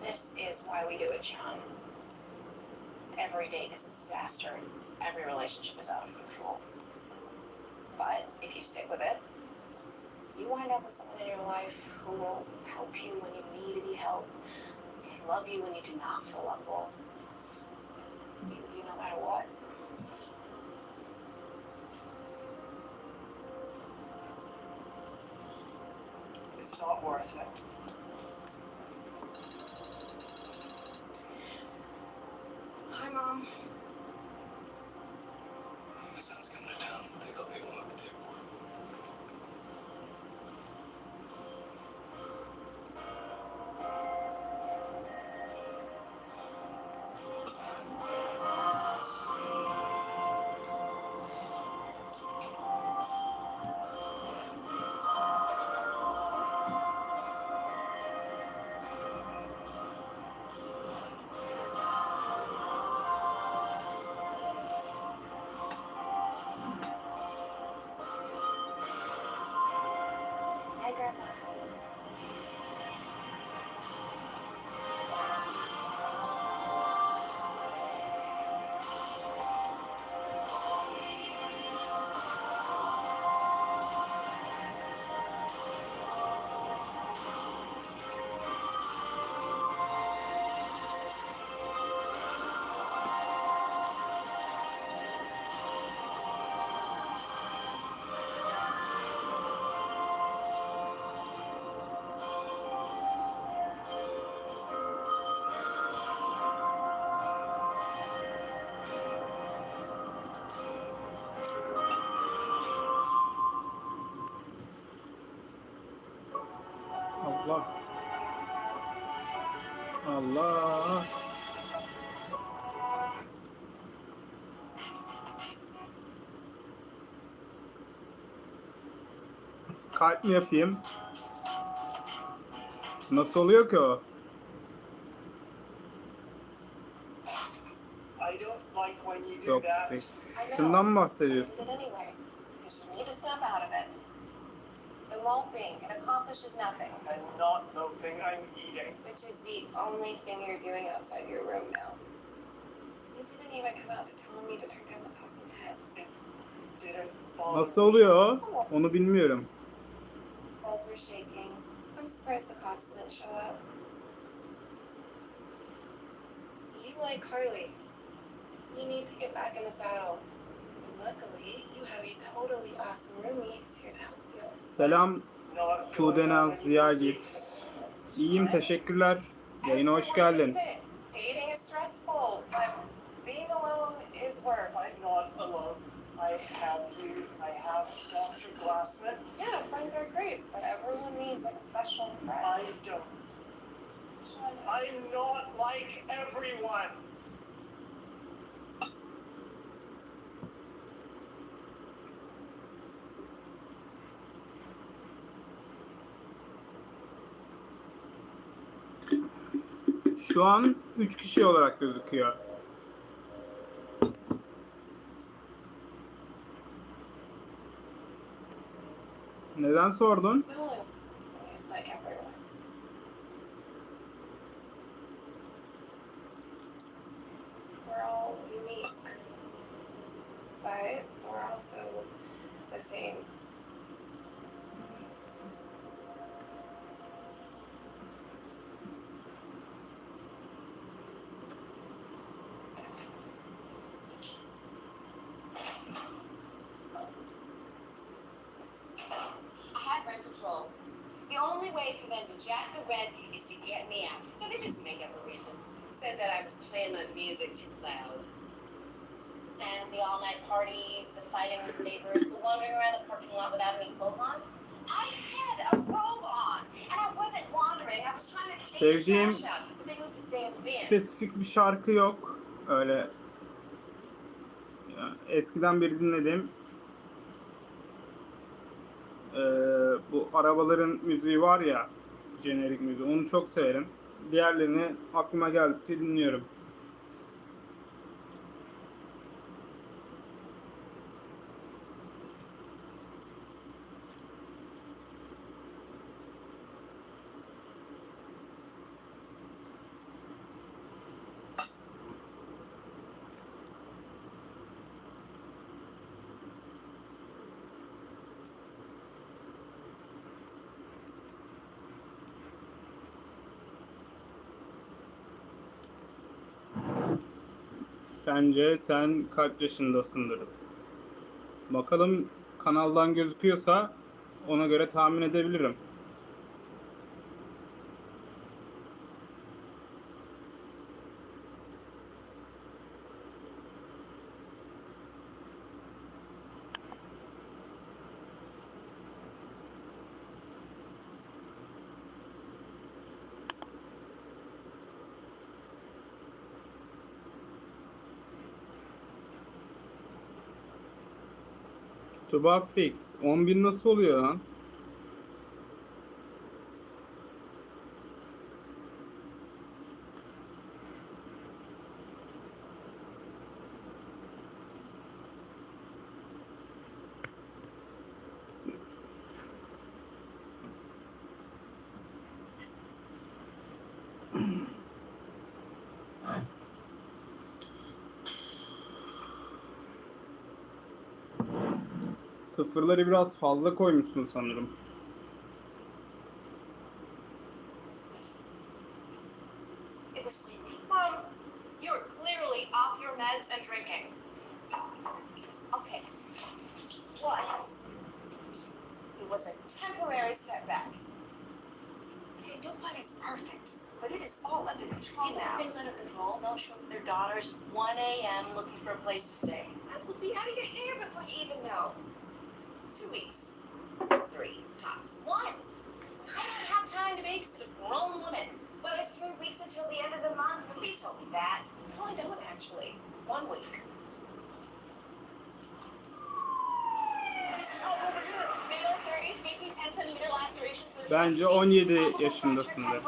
Speaker 1: This is why we do it, John. Every date is a disaster. Every relationship is out of control. But if you stick with it, you wind up with someone in your life who will help you when you need to be helped, love you when you do not feel lovable, be with you no matter what.
Speaker 8: It's not worth it.
Speaker 5: Hi, Mom.
Speaker 11: The sun's coming down. I think I'll be one of the day one.
Speaker 1: Hi, Grandma.
Speaker 3: Allah. Allah. Kalp mi yapayım? Nasıl oluyor ki o?
Speaker 8: I don't like when you do
Speaker 3: Yok.
Speaker 8: that.
Speaker 3: Peki.
Speaker 1: I know.
Speaker 3: Şundan mı bahsediyorsun?
Speaker 1: But anyway, because you need to snap out of it. The moping, it accomplishes nothing,
Speaker 8: I'm not moping, I'm eating.
Speaker 1: which is the only thing you're doing outside your room now. You didn't even come out to tell me to turn down the talking heads.
Speaker 8: Didn't bother
Speaker 3: Nasıl oluyor o? Onu bilmiyorum.
Speaker 1: Walls were shaking. I'm surprised the cops didn't show up. You like Carly. You need to get back in the saddle. And luckily, you have a totally awesome roomie who's here to help you.
Speaker 3: Selam
Speaker 8: Not
Speaker 3: Sudenaz Ziyagil. İyiyim, teşekkürler. Yayına hoş geldin.
Speaker 1: Dating is stressful, but being alone is worse.
Speaker 8: I'm not alone. I I have you. I have Dr. Glassman.
Speaker 6: Yeah, friends are great, but everyone needs a special friend.
Speaker 8: I don't. I'm not like everyone.
Speaker 3: Şu an 3 kişi olarak gözüküyor. Neden sordun?
Speaker 6: No, it's like everyone. We're all unique, but we're also the same.
Speaker 1: I had rent control. The only way for them to jack the rent is to get me out. So they just make up a reason. Said that I was playing my music too loud. And the all-night parties, the fighting with neighbors, the wandering around the parking lot without any clothes on. I had a robe on, and I wasn't wandering. I was trying to take the
Speaker 3: Sevdiğim
Speaker 1: trash out, but they moved the damn bin.
Speaker 3: spesifik bir şarkı yok. Öyle ya, eskiden beri dinlediğim bu arabaların müziği var ya, jenerik müziği, onu çok severim. Diğerlerini aklıma geldikçe dinliyorum. Sence sen kaç yaşındasındır? Bakalım, kanaldan gözüküyorsa ona göre tahmin edebilirim. Tuba Fix 10.000 nasıl oluyor lan? Sıfırları biraz fazla koymuşsun sanırım.
Speaker 6: It was weak. Mom, you're clearly off your meds and drinking.
Speaker 1: Okay. It was a temporary setback. Okay, nobody's perfect, but it is all under control
Speaker 6: People have
Speaker 1: now.
Speaker 6: things under control. They'll show up with their daughters 1 a.m. looking for a place to stay.
Speaker 1: I will be out of your hair before you even know. 2 weeks. 3 tops. 1.
Speaker 6: I don't have time to babysit a grown woman.
Speaker 1: Well, it's 3 weeks until the end of the month. Please don't be that.
Speaker 6: No, I don't actually. 1 week. Middle 30s, BP 10 centimeter lacerations.
Speaker 3: Bence 17 yaşındasındır.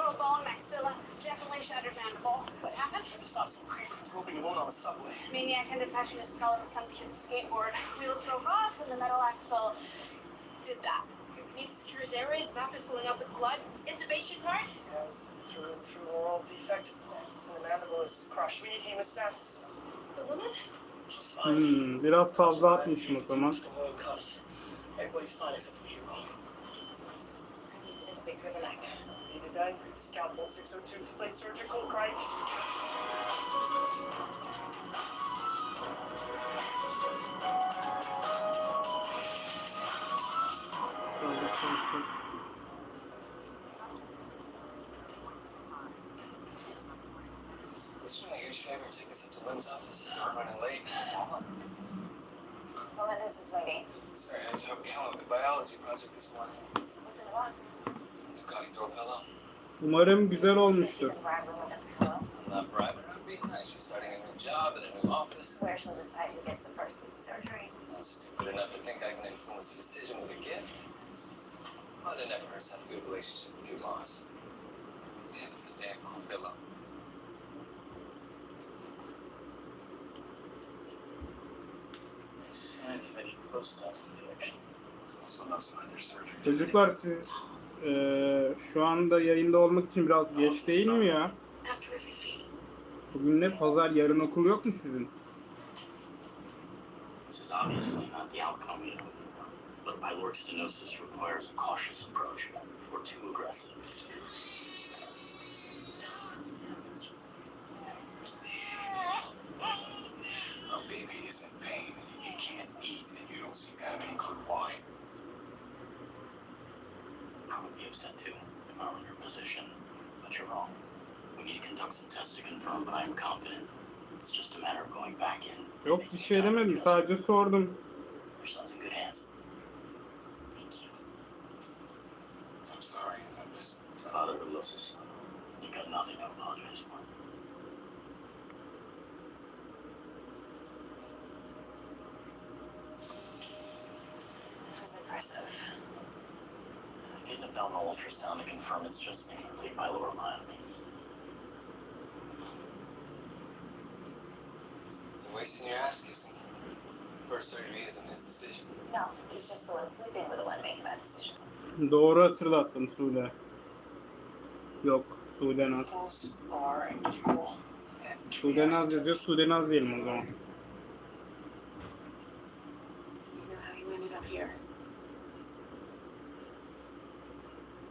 Speaker 6: Definitely shattered mandible. What happened?
Speaker 11: Tried to stop some creep from groping a woman on the subway.
Speaker 6: Maniac ended patching a skull with some kid's skateboard. Wheel broke off and the metal axle did that. Need to secure his airways, mouth is filling up with blood. Intubation card?
Speaker 8: Has through and through oral defect. The mandible is crushed. We need hemostats.
Speaker 6: The woman?
Speaker 11: She's fine.
Speaker 3: Biraz fazla atmışım o zaman.
Speaker 11: Took a load of cuffs. Everybody's fine except for Hero.
Speaker 6: I need to intubate through the neck.
Speaker 8: Need a dime. Scalpel 602 to place surgical. Craig.
Speaker 4: Let's do me a huge favor and take this up to Lynn's office. I'm running late.
Speaker 1: Well, then Mrs. Whiting.
Speaker 9: Sorry, I had to help Cal with the biology project this morning.
Speaker 1: What's in the box?
Speaker 9: Ducati throw pillow.
Speaker 3: Umarım güzel
Speaker 1: If you
Speaker 3: olmuştur.
Speaker 1: can bribe her with a pillow,
Speaker 9: I'm not bribing her, I'm being nice. She's starting a new job in a new office.
Speaker 1: where she'll decide who gets the first lead surgery.
Speaker 9: Not stupid enough to think I can influence a decision with a gift. But it never hurts to have a good relationship with your boss. And it's a damn cool pillow.
Speaker 7: Anybody post that infection.
Speaker 9: Also not sign your surgery.
Speaker 3: Çocuklar siz şu anda yayında olmak için biraz geç değil mi ya?
Speaker 1: After every feeding.
Speaker 3: Bugün ne pazar, yarın okul yok mu sizin?
Speaker 7: This is obviously not the outcome you hope for, but my work stenosis requires a cautious approach. We're too aggressive.
Speaker 11: Our baby is in pain. He can't eat, and you don't seem to have any clue why.
Speaker 7: I would be upset too if I were in your position, but you're wrong. We need to conduct some tests to confirm, but I am confident. It's just a matter of going back in.
Speaker 3: Yok bir şey demedim, sadece sordum.
Speaker 7: Your son's in good hands.
Speaker 1: Thank you.
Speaker 11: I'm sorry. I'm just.
Speaker 7: A father who loves his son. You've got nothing to apologize for.
Speaker 1: That was impressive.
Speaker 7: Getting abdominal ultrasound to confirm it's just an incomplete pylori myopathy.
Speaker 9: You're wasting your ass kissing. First surgery isn't his decision.
Speaker 1: No, he's just the one sleeping with the one making that decision.
Speaker 3: Doğru hatırlattım Sude. Yok, Sude Naz.
Speaker 8: Equals are equal. And
Speaker 3: Sude Naz yazıyor, Sude Naz diyelim o zaman.
Speaker 5: You know how you ended up here?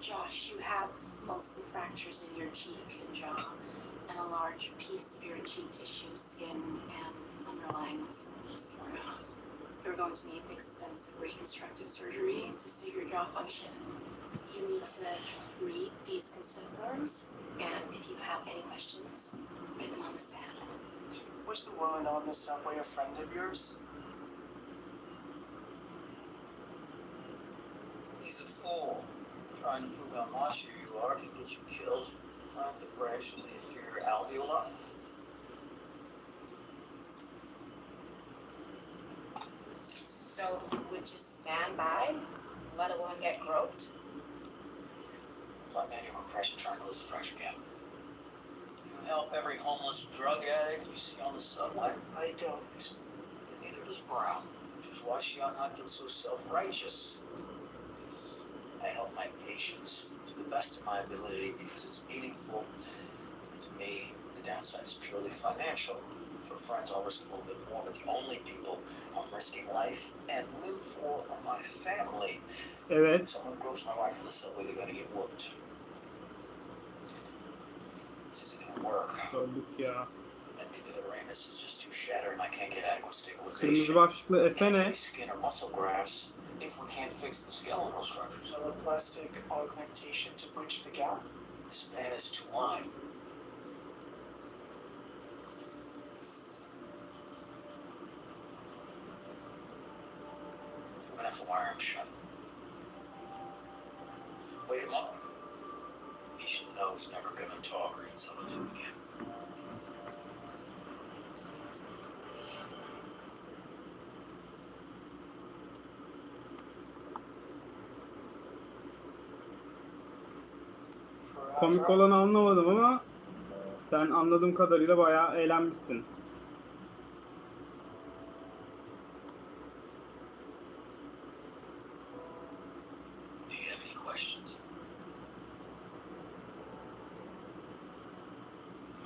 Speaker 5: Josh, you have multiple fractures in your cheek and jaw, and a large piece of your cheek tissue, skin, and underlying muscle is torn off. You're going to need extensive reconstructive surgery to save your jaw function. You need to read these consent forms, and if you have any questions, write them on this pad.
Speaker 8: was the woman on the subway a friend of yours?
Speaker 2: He's a fool. Trying to prove how macho you are can get you killed. Right off the branch of the inferior alveoli.
Speaker 5: So you would just stand by, let a woman get groped?
Speaker 2: Like manual compression trying to close the fracture gap. You help every homeless drug addict you see on the subway?
Speaker 8: I don't.
Speaker 2: And neither does Brown, which is why she ought not get so self-righteous. I help my patients to the best of my ability because it's meaningful. And to me, the downside is purely financial. For friends, I'll risk a little bit more, but the only people I'm risking life and live for are my family.
Speaker 3: Evet.
Speaker 2: Someone gropes my wife in the subway, they're gonna get whooped. This isn't gonna work.
Speaker 3: Gördük ya.
Speaker 2: And maybe the ramus is just too shattered and I can't get adequate
Speaker 3: Kırmızı
Speaker 2: stabilization.
Speaker 3: başlıklı Efe ne?
Speaker 2: Maybe skin or muscle grafts if we can't fix the skeletal structures.
Speaker 8: So the plastic augmentation to bridge the gap?
Speaker 2: The span is too wide. We're gonna have to wire him shut. Wake him up. He should know he's never gonna talk or eat solid food again.
Speaker 3: Komik olanı anlamadım ama sen anladığım kadarıyla bayağı eğlenmişsin.
Speaker 2: Do you have any questions?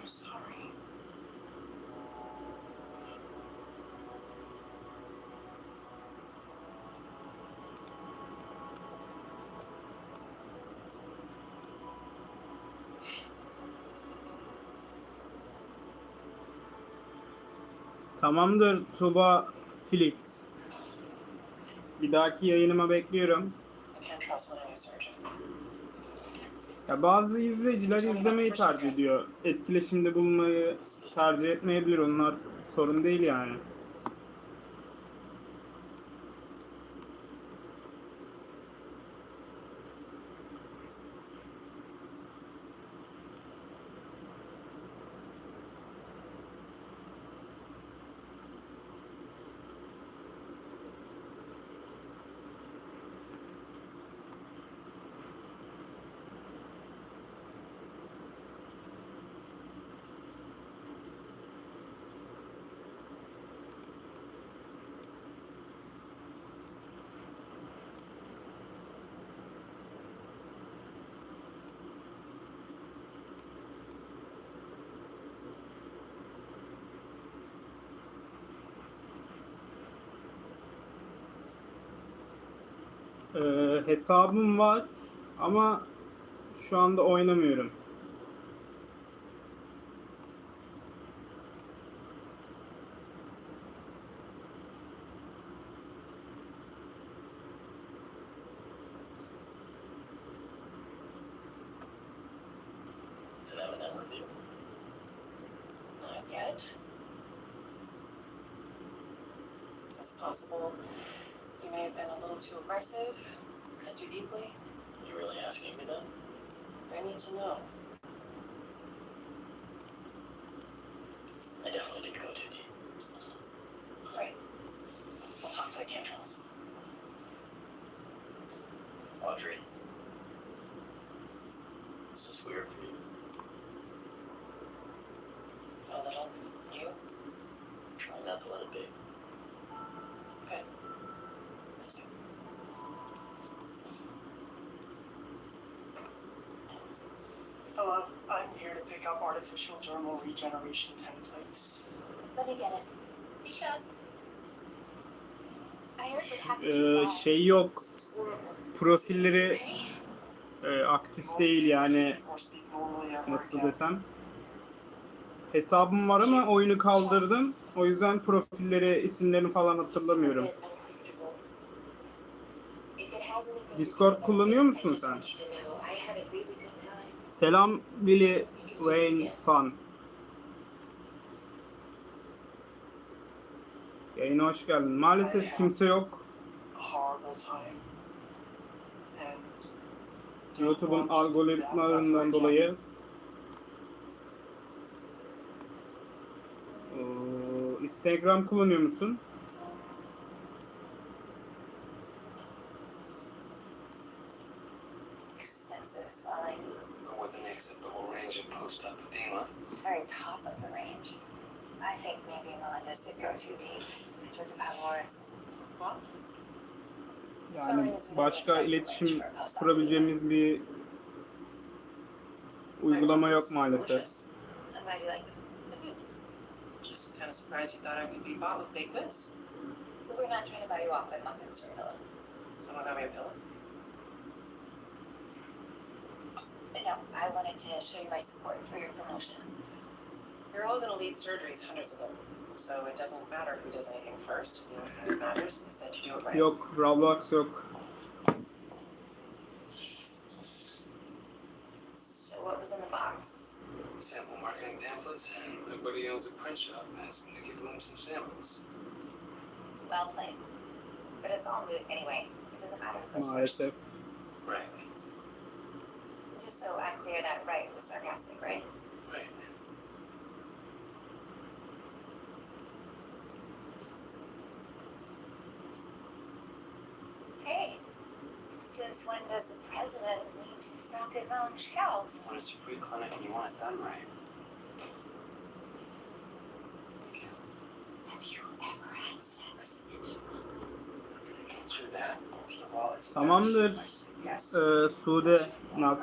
Speaker 5: I'm sorry.
Speaker 3: Tamamdır Tuba Felix. Bir dahaki yayınıma bekliyorum.
Speaker 5: I can't trust my new surgeon.
Speaker 3: Ya bazı izleyiciler izlemeyi tercih ediyor. Etkileşimde bulunmayı tercih etmeyebilir. Onlar sorun değil yani. Hesabım var ama şu anda oynamıyorum.
Speaker 7: It's an M&M review.
Speaker 6: Not yet. It's possible you may have been a little too aggressive, cut too deeply.
Speaker 7: You really asking me that?
Speaker 6: I need to know.
Speaker 7: I definitely didn't go too deep.
Speaker 6: Great. We'll talk to the Cantrells.
Speaker 7: Audrey, is this weird for you?
Speaker 6: A little. You?
Speaker 7: Try not to let it be.
Speaker 6: Good. That's good.
Speaker 8: Hello, I'm here to pick up artificial dermal regeneration templates.
Speaker 1: Let me get it. You should. I heard what happened to your mom.
Speaker 3: Şey yok.
Speaker 1: It's horrible.
Speaker 3: Profilleri aktif değil yani,
Speaker 8: Or speak normally ever
Speaker 3: nasıl
Speaker 8: again.
Speaker 3: desem. Hesabım var ama oyunu kaldırdım. O yüzden profilleri, isimlerini falan hatırlamıyorum.
Speaker 1: It's a bit uncomfortable. If it has anything to do
Speaker 3: Discord
Speaker 1: with
Speaker 3: kullanıyor
Speaker 1: everything,
Speaker 3: musun
Speaker 1: I just
Speaker 3: sen?
Speaker 1: want you to know I had a really good time.
Speaker 3: Selam Billy Wayne Fan. Yayına hoş geldin. Maalesef kimse yok.
Speaker 8: A horrible time. And
Speaker 3: YouTube'un algoritmalarından dolayı. Instagram kullanıyor musun?
Speaker 10: Extensive swelling.
Speaker 9: With an acceptable range of post-op edema.
Speaker 10: Very top of the range. I think maybe Melinda's did go too deep. It took about worse.
Speaker 6: What?
Speaker 3: Yani başka iletişim kurabileceğimiz bir uygulama yok maalesef.
Speaker 6: Delicious.
Speaker 10: I'm glad you like them.
Speaker 6: I did. Just kind of surprised you thought I could be bought with baked goods.
Speaker 10: We're not trying to buy you off at muffins or a pillow.
Speaker 6: Someone got me a pillow.
Speaker 10: No, I wanted to show you my support for your promotion.
Speaker 6: You're all gonna lead surgeries, hundreds of them. So it doesn't matter who does anything first. The only thing that matters is that you do it right.
Speaker 3: Yok, Roblox yok.
Speaker 10: So what was in the box?
Speaker 9: Sample marketing pamphlets. My buddy owns a print shop and asked me to give them some samples.
Speaker 10: Well played. But it's all moot anyway. It doesn't matter who goes first.
Speaker 3: Maalesef.
Speaker 9: Right.
Speaker 10: Just so I'm clear, that right was sarcastic, right?
Speaker 9: Right.
Speaker 1: Hey, since when does the president need to stock his own shelves?
Speaker 2: When it's a free clinic and you want it done right.
Speaker 1: Have you ever had sex?
Speaker 2: Answer that. Most of all, it's
Speaker 3: Tamamdır.
Speaker 2: yes.
Speaker 3: Sude Naz.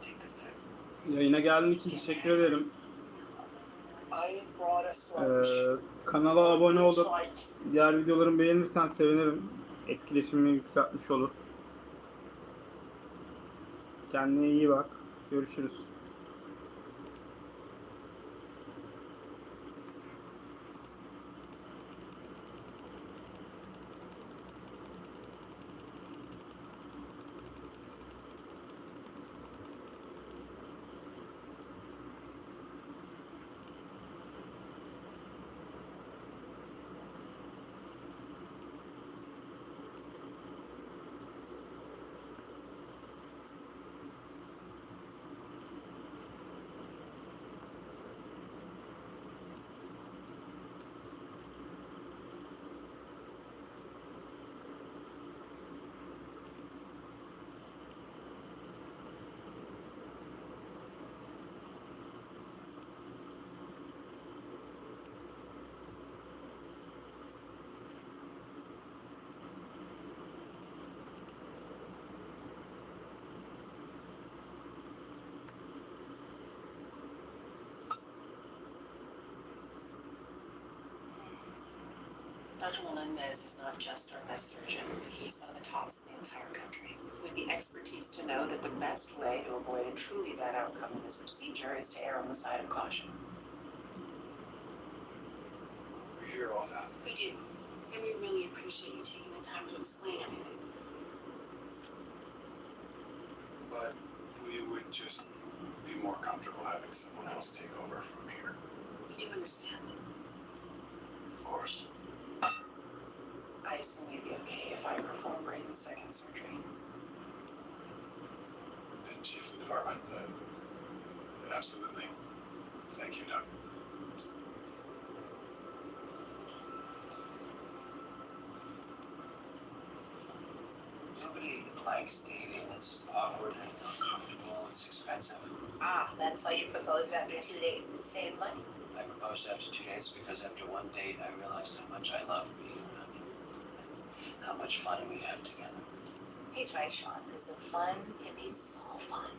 Speaker 2: Take the fifth.
Speaker 3: Yayına geldiğin için teşekkür ederim.
Speaker 8: I brought a sledge.
Speaker 3: Kanala abone olup
Speaker 8: Fight.
Speaker 3: diğer videolarımı beğenirsen sevinirim. Etkileşimimi yükseltmiş olur. Kendine iyi bak. Görüşürüz.
Speaker 6: Dr. Melendez is not just our best surgeon. He's one of the tops in the entire country, with the expertise to know that the best way to avoid a truly bad outcome in this procedure is to err on the side of caution.
Speaker 2: We hear all that.
Speaker 5: We do. And we really appreciate you taking the time to explain everything.
Speaker 2: But we would just be more comfortable having someone else take over from here.
Speaker 5: We do understand.
Speaker 2: Of course.
Speaker 6: I assume you'd be okay if I perform Braden's second surgery.
Speaker 2: The chief of the department. Absolutely. Thank you, Doc. Nobody likes dating. It's awkward and uncomfortable. It's expensive.
Speaker 10: Ah, that's why you proposed after 2 days to save money.
Speaker 2: I proposed after 2 days because after one date I realized how much I love being around you. And how much fun we'd have together.
Speaker 10: He's right, Sean, because the fun can be so fun.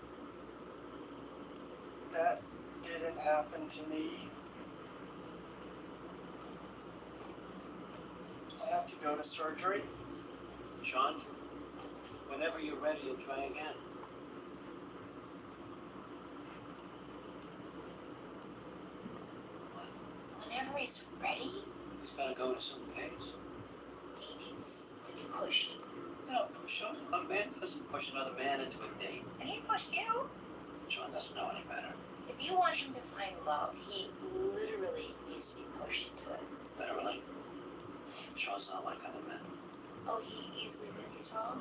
Speaker 8: That didn't happen to me. I have to go to surgery.
Speaker 2: Sean, whenever you're ready, you'll try again.
Speaker 10: Whenever he's ready,
Speaker 2: He's gotta go to some pace.
Speaker 10: he needs to be pushed.
Speaker 2: You don't push him. A man doesn't push another man into a date.
Speaker 10: And he pushed you.
Speaker 2: Sean doesn't know any better.
Speaker 10: If you want him to find love, he literally needs to be pushed into it.
Speaker 2: Literally. Sean's not like other men.
Speaker 10: Oh, he easily admits he's wrong?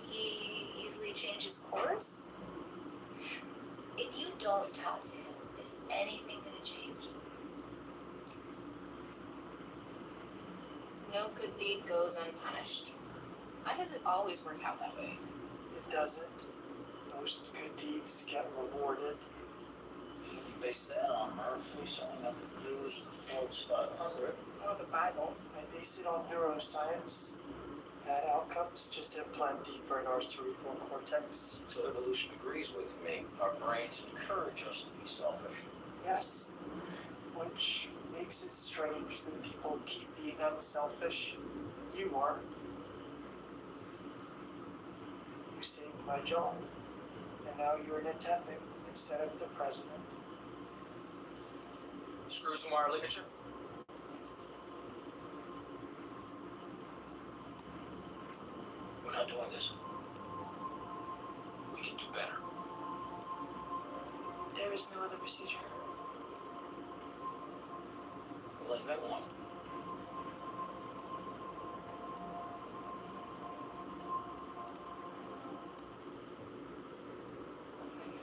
Speaker 10: He easily changes course? If you don't talk to him, is anything gonna change?
Speaker 6: No good deed goes unpunished. Why does it always work out that way?
Speaker 8: It doesn't. Most good deeds get rewarded.
Speaker 2: You base that on Murphy selling out the news of the Forbes 500.
Speaker 8: Or the Bible. I base it on neuroscience. Bad outcomes just implant deeper in our cerebral cortex.
Speaker 2: So evolution agrees with me. Our brains encourage us to be selfish.
Speaker 8: Yes, which makes it strange that people keep being unselfish. You are. You saved my job, and now you're an attendant instead of the president.
Speaker 9: Screw some wire ligature.
Speaker 2: We're not doing this. We can do better.
Speaker 6: There is no other procedure.
Speaker 2: We'll invent one.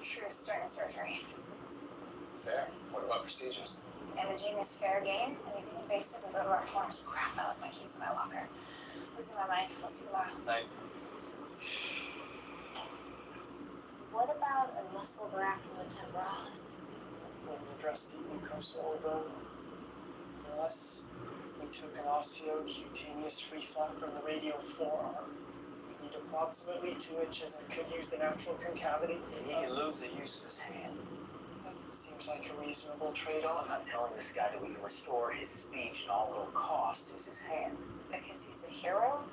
Speaker 1: True start surgery.
Speaker 9: Fair. What about procedures?
Speaker 1: Imaging is fair game. Anything invasive will go to our floors. Crap, I left my keys in my locker. Losing my mind. I'll see you tomorrow.
Speaker 9: Night.
Speaker 1: What about a muscle graft from the temporalis?
Speaker 8: When we address the mucosal bone, unless we took an osteocutaneous free flap from the radial forearm, we need approximately 2 inches and could use the natural concavity.
Speaker 2: And he can lose the use of his hand.
Speaker 8: That seems like a reasonable trade-off.
Speaker 2: I'm not telling this guy that we can restore his speech and all it'll cost is his hand.
Speaker 1: Because he's a hero?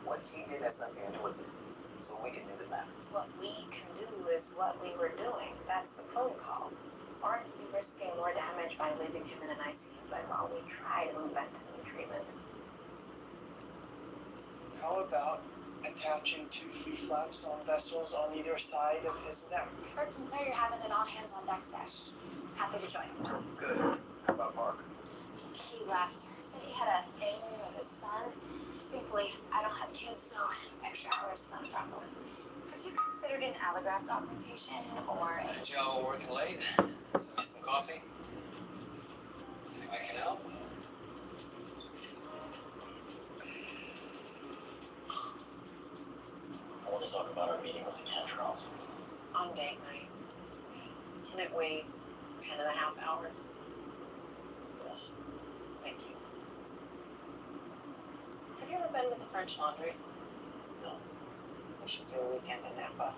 Speaker 2: What he did has nothing to do with it. So we can do the math.
Speaker 1: What we can do is what we were doing. That's the protocol. Aren't we risking more damage by leaving him in an ICU bed while we try to invent a new treatment?
Speaker 8: How about attaching 2 free flaps on vessels on either side of his neck?
Speaker 1: Heard from Claire you're having an all-hands-on-deck sesh. Happy to join.
Speaker 2: Good. How about Mark?
Speaker 1: He left. Said he had a thing with his son. Thankfully, I don't have kids, so extra hours is not a problem. Have you considered an allograft augmentation or a...
Speaker 9: Joe working late, so need some coffee. Anything I can help?
Speaker 7: I want to talk about our meeting with the Cantrells.
Speaker 6: On date night. Can it wait 10.5 hours?
Speaker 7: Yes.
Speaker 6: Thank you. Have you ever been with the French Laundry?
Speaker 7: No.
Speaker 6: We should do a weekend in Napa.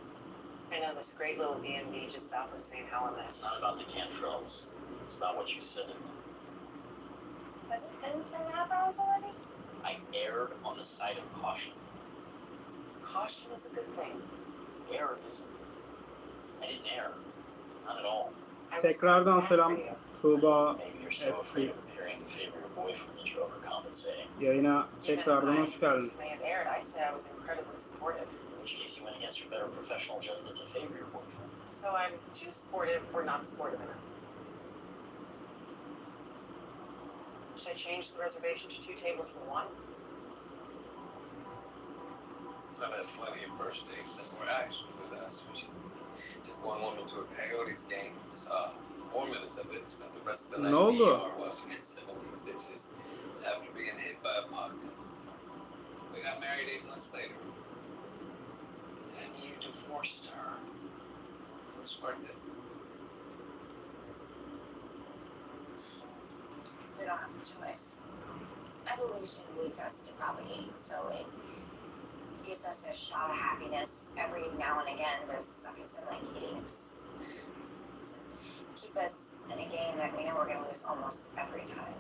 Speaker 6: I know this great little B&B just south of St. Helena.
Speaker 7: It's not about the Cantrells. It's about what you said to me.
Speaker 1: Has it been 10.5 hours already?
Speaker 7: I erred on the side of caution.
Speaker 6: Caution is a good thing.
Speaker 7: Error isn't. I didn't err. Not at all.
Speaker 3: Tekrardan selam Tuğba
Speaker 7: Maybe you're so afraid of
Speaker 3: FX.
Speaker 7: appearing in favor of your boyfriend that you're overcompensating.
Speaker 3: Yayına
Speaker 6: Given
Speaker 3: tekrardan
Speaker 6: my
Speaker 3: hoş geldin.
Speaker 6: may have erred, I'd say I was incredibly supportive.
Speaker 7: In which case you went against your better professional judgment to favor your boyfriend.
Speaker 6: So I'm too supportive or not supportive enough. Should I change the reservation to 2 tables for 1?
Speaker 9: I've had plenty of first dates that were actual disasters. Took one woman to a coyotes game, saw 4 minutes of it, spent the rest of the night
Speaker 3: Ne
Speaker 9: in the
Speaker 3: oldu?
Speaker 9: ER washing his 70s stitches after being hit by a puck. We got married 8 months later.
Speaker 8: And you divorced her.
Speaker 9: It was worth it.
Speaker 1: We don't have a choice. Evolution needs us to propagate, so it gives us a shot of happiness every now and again to suck us in like idiots. To keep us in a game that we know we're gonna lose almost every time.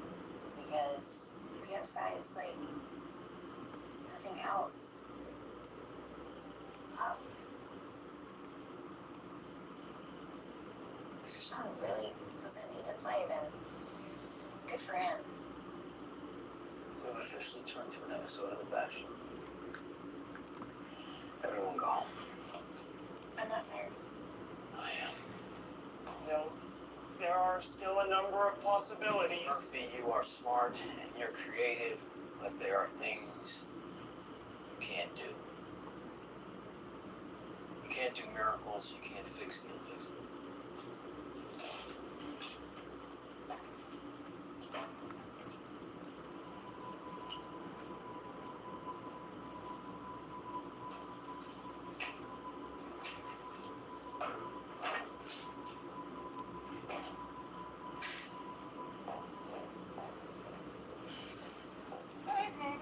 Speaker 1: Because the upside's like nothing else. Love. But if Sean really doesn't need to play, then good for him.
Speaker 4: We've officially turned to an episode of The Bachelor. Everyone go home.
Speaker 1: I'm not tired.
Speaker 4: I am.
Speaker 8: No, there are still a number of possibilities.
Speaker 4: Murphy, you are smart and you're creative, but there are things you can't do. You can't do miracles, you can't fix the unfixable.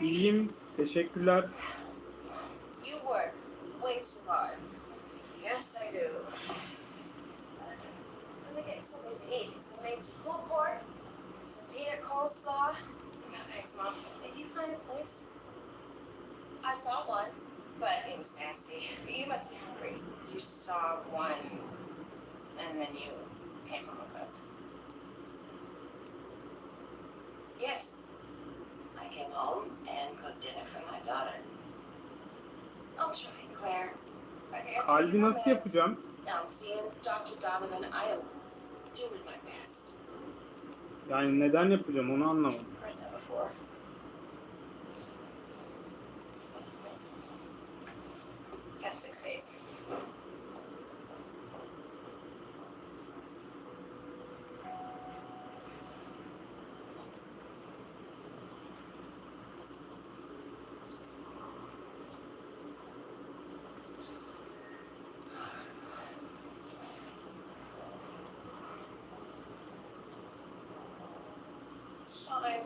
Speaker 3: İyiyim. Teşekkürler.
Speaker 12: You work way too hard.
Speaker 6: Yes, I do.
Speaker 1: Let me get you something to eat. Some made some pulled pork, some peanut coleslaw.
Speaker 6: No thanks, Mom. Did you find a place?
Speaker 1: I saw one, but it was nasty. You must be hungry.
Speaker 6: You saw one, and then you came home and cooked.
Speaker 1: Yes. I came home and cooked dinner for my daughter. I'll try, Claire.
Speaker 3: Kalbi nasıl yapacağım?
Speaker 1: Seeing Dr. Donovan, I am doing my best.
Speaker 3: Yani neden yapacağım onu anlamadım.
Speaker 1: Heard that before. Got 6 days.
Speaker 12: Sean,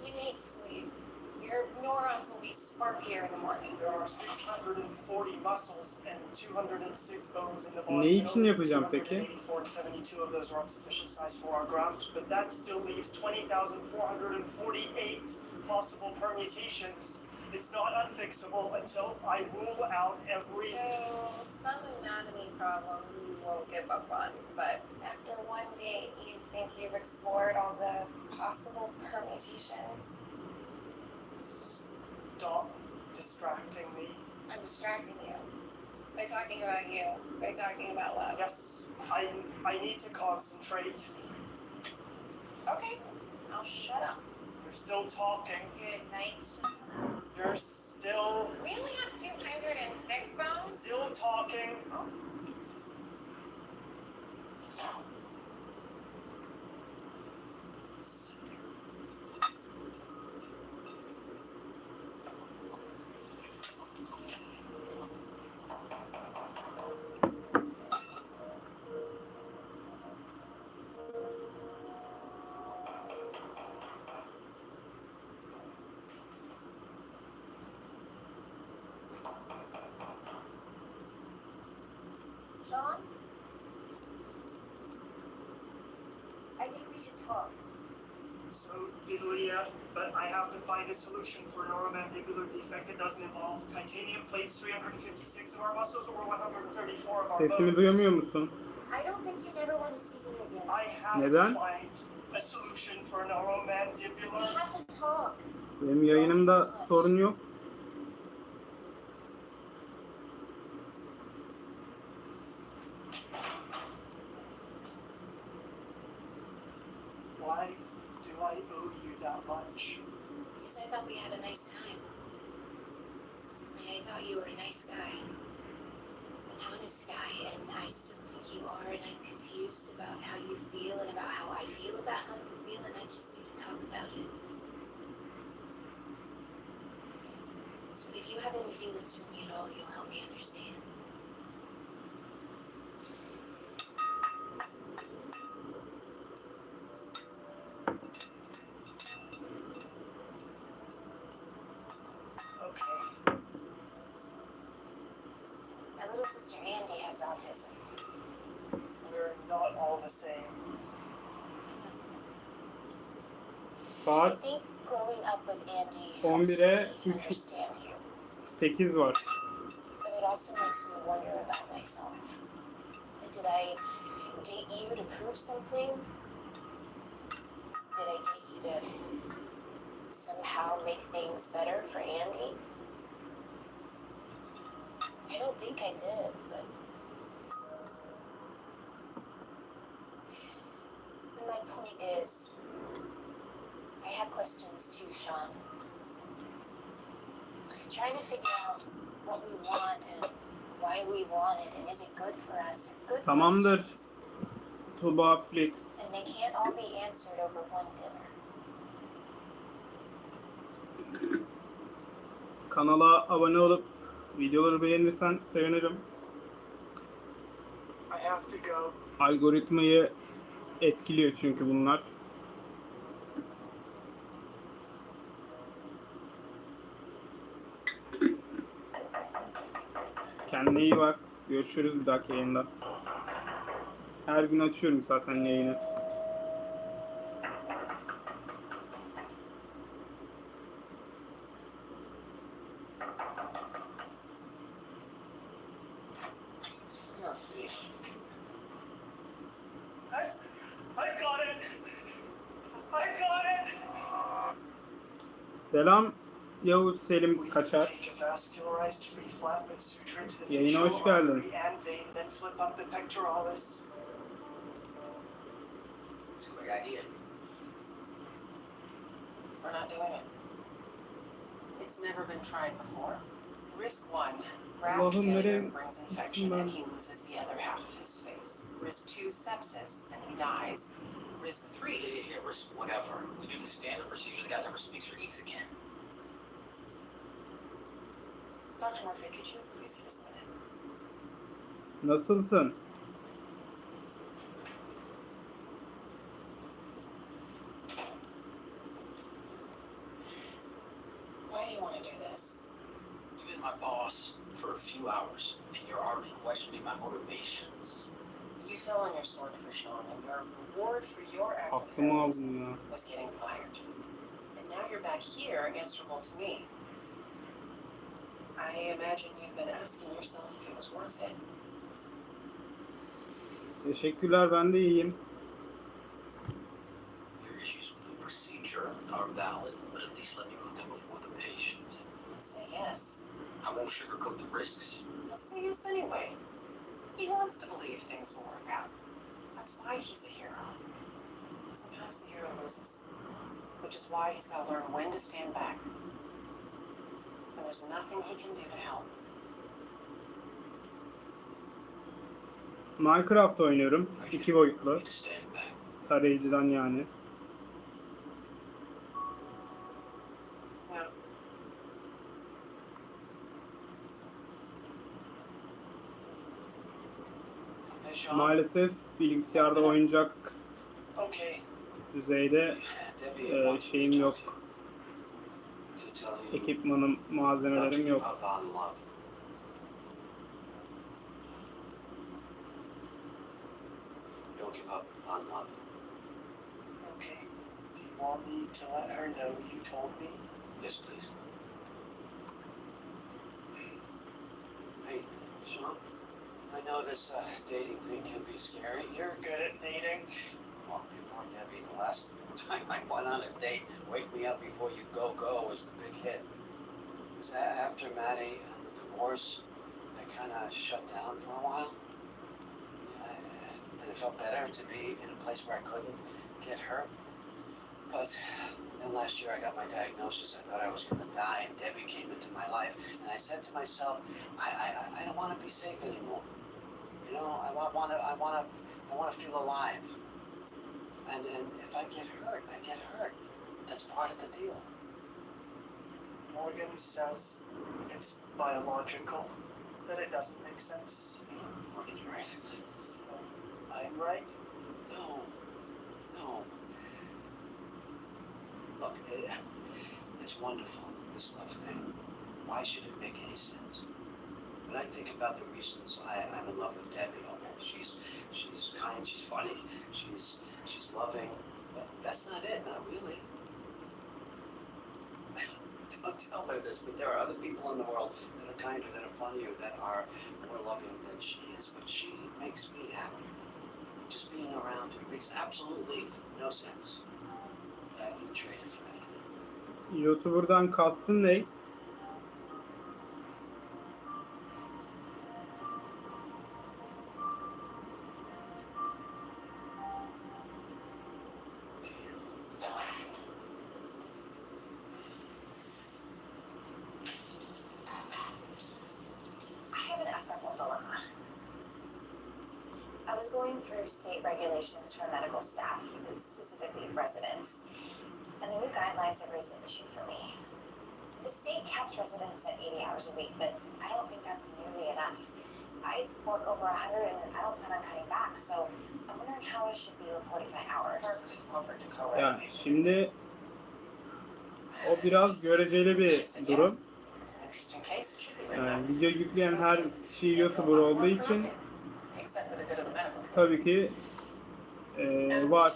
Speaker 12: you need sleep. Your neurons will be sparkier in the morning.
Speaker 8: There are 640 muscles and 206 bones in the
Speaker 3: Ne
Speaker 8: body.
Speaker 3: için yapacağım peki?
Speaker 8: 284 and 72 of those are of sufficient size for our grafts, but that still leaves 20,448 possible permutations. It's not unfixable until I rule out every...
Speaker 12: So, some anatomy problem you won't give up on, but after one date, you think you've explored all the possible permutations?
Speaker 8: Stop distracting me.
Speaker 12: I'm distracting you by talking about you, by talking about love.
Speaker 8: Yes, I need to concentrate.
Speaker 12: Okay, I'll shut up.
Speaker 8: You're still talking.
Speaker 12: Good night, Sean.
Speaker 8: You're still...
Speaker 12: We only have 206 bones?
Speaker 8: Still talking.
Speaker 1: Sean? I think we should talk.
Speaker 8: So, Diddly, but I have to find a solution for a neuromandibular defect that doesn't involve titanium plates, 356 of our muscles, or 134 of our
Speaker 3: Sesimi
Speaker 8: bones.
Speaker 3: duyamıyor musun?
Speaker 1: I don't think you'd ever want to see me again.
Speaker 8: I have
Speaker 3: Neden?
Speaker 8: to find a solution for a
Speaker 1: We
Speaker 8: neuromandibular.
Speaker 1: have to talk.
Speaker 3: Benim yayınımda sorun yok.
Speaker 8: Why do I owe you that much?
Speaker 5: Because I thought we had a nice time. And I thought you were a nice guy. An honest guy, and I still think you are, and I'm confused about how you feel and about how I feel about how you feel, and I just need to talk about it. So if you have any feelings for me at all, you'll help me understand.
Speaker 8: Okay.
Speaker 1: My little sister Andy has autism.
Speaker 8: We're not all the same.
Speaker 1: I
Speaker 3: Saat
Speaker 1: think growing up with Andy
Speaker 3: 11'e
Speaker 1: helps me understand you.
Speaker 3: 8 var.
Speaker 1: But it also makes me wonder about myself. Did I date you to prove something? Did I date you to somehow make things better for Andy? I don't think I did, but my point is, I have questions too, Sean. Trying to figure out what we want and why we want it, and is it good for us? Good
Speaker 3: Tamamdır.
Speaker 1: questions.
Speaker 3: Tuba Flix.
Speaker 1: And they can't all be answered over one dinner.
Speaker 3: Kanala abone olup videoları beğenirsen sevinirim.
Speaker 8: I have to go.
Speaker 3: Algoritmayı etkiliyor çünkü bunlar. Kendine iyi bak. Görüşürüz bir dahaki yayında. Her gün açıyorum zaten yayını.
Speaker 8: I've got it. I've got it.
Speaker 3: Selam Yavuz Selim Kaçar.
Speaker 8: Take a vascularized free flatbed suture into the
Speaker 3: Yayına
Speaker 8: facial
Speaker 3: hoş geldin.
Speaker 8: artery and vein, then flip up the pectoralis.
Speaker 4: It's a great idea.
Speaker 6: We're not doing it. It's never been tried before. Risk 1, graft
Speaker 3: Allah'ım
Speaker 6: failure
Speaker 3: nereye
Speaker 6: brings infection
Speaker 3: ben?
Speaker 6: and he loses the other half of his face. Risk 2, sepsis, and he dies. Risk 3,
Speaker 4: Yeah, risk whatever. We do the standard procedure. The guy never speaks or eats again.
Speaker 6: Dr. Murphy, could you please give us a minute?
Speaker 3: Nasılsın?
Speaker 6: Why do you want to do this?
Speaker 4: You've been my boss for a few hours, and you're already questioning my motivations.
Speaker 6: You fell on your sword for Sean, and your reward for your act of
Speaker 3: Aklımı
Speaker 6: heroism
Speaker 3: aldın ya.
Speaker 6: was getting fired. And now you're back here answerable to me. I imagine you've been asking yourself if it was worth it.
Speaker 3: Teşekkürler, ben de iyiyim.
Speaker 4: Your issues with the procedure are valid, but at least let me put them before the patient.
Speaker 6: I'll say yes.
Speaker 4: I won't sugarcoat the risks.
Speaker 6: I'll say yes anyway. He wants to believe things will work out. That's why he's a hero. Sometimes the hero loses, which is why he's got to learn when to stand back. And there's nothing he can do to help.
Speaker 3: Minecraft oynuyorum.
Speaker 4: I
Speaker 3: 2
Speaker 4: didn't
Speaker 3: boyutlu.
Speaker 4: want me to stand back.
Speaker 3: Tarayıcıdan yani.
Speaker 6: No. Hey, Sean.
Speaker 3: Maalesef bilgisayarda oyuncak
Speaker 8: Okay.
Speaker 3: düzeyde
Speaker 4: Debbie wants me
Speaker 3: şeyim
Speaker 4: to
Speaker 3: yok.
Speaker 4: talk to tell you
Speaker 3: Ekipmanım,
Speaker 4: not to
Speaker 3: malzemelerim
Speaker 4: give
Speaker 3: yok.
Speaker 4: up on love. Don't give up on love.
Speaker 8: Okay. Do you want me to let her know you told me?
Speaker 2: Yes, please. Hey, Sean, I know this dating thing can be scary.
Speaker 8: You're good at dating.
Speaker 2: Well, before Debbie, the last time I went on a date, Wake Me Up Before You Go Go was the big hit. Because after Maddie and the divorce, I kind of shut down for a while. And it felt better to be in a place where I couldn't get hurt. But then last year I got my diagnosis. I thought I was going to die, and Debbie came into my life. And I said to myself, I don't want to be safe anymore. You know, I want to feel alive. And if I get hurt, I get hurt. That's part of the deal.
Speaker 8: Morgan says it's biological, that it doesn't make sense.
Speaker 2: Morgan's right.
Speaker 8: So I'm right?
Speaker 2: No. Look, it's wonderful, this love thing. Why should it make any sense? When I think about the reasons I'm in love with Debbie, she's kind, she's funny, she's loving. But that's not it, not really. Don't tell her this, but there are other people in the world that are kinder, that are funnier, that are more loving than she is. But she makes me happy. Just being around her makes absolutely no sense. I wouldn't trade it for anything.
Speaker 3: YouTuber'dan kastın ne?
Speaker 1: I was going through state regulations for medical staff, specifically residents, and the new guidelines have raised an issue for me. The state caps residents at 80 hours a week, but I don't think that's nearly enough. I work over 100 and I don't plan on cutting back, so I'm wondering how I should be reporting my hours.
Speaker 3: Yani şimdi o biraz göreceli bir durum. Yani video yükleyen her kişi YouTuber olduğu için tabii ki var.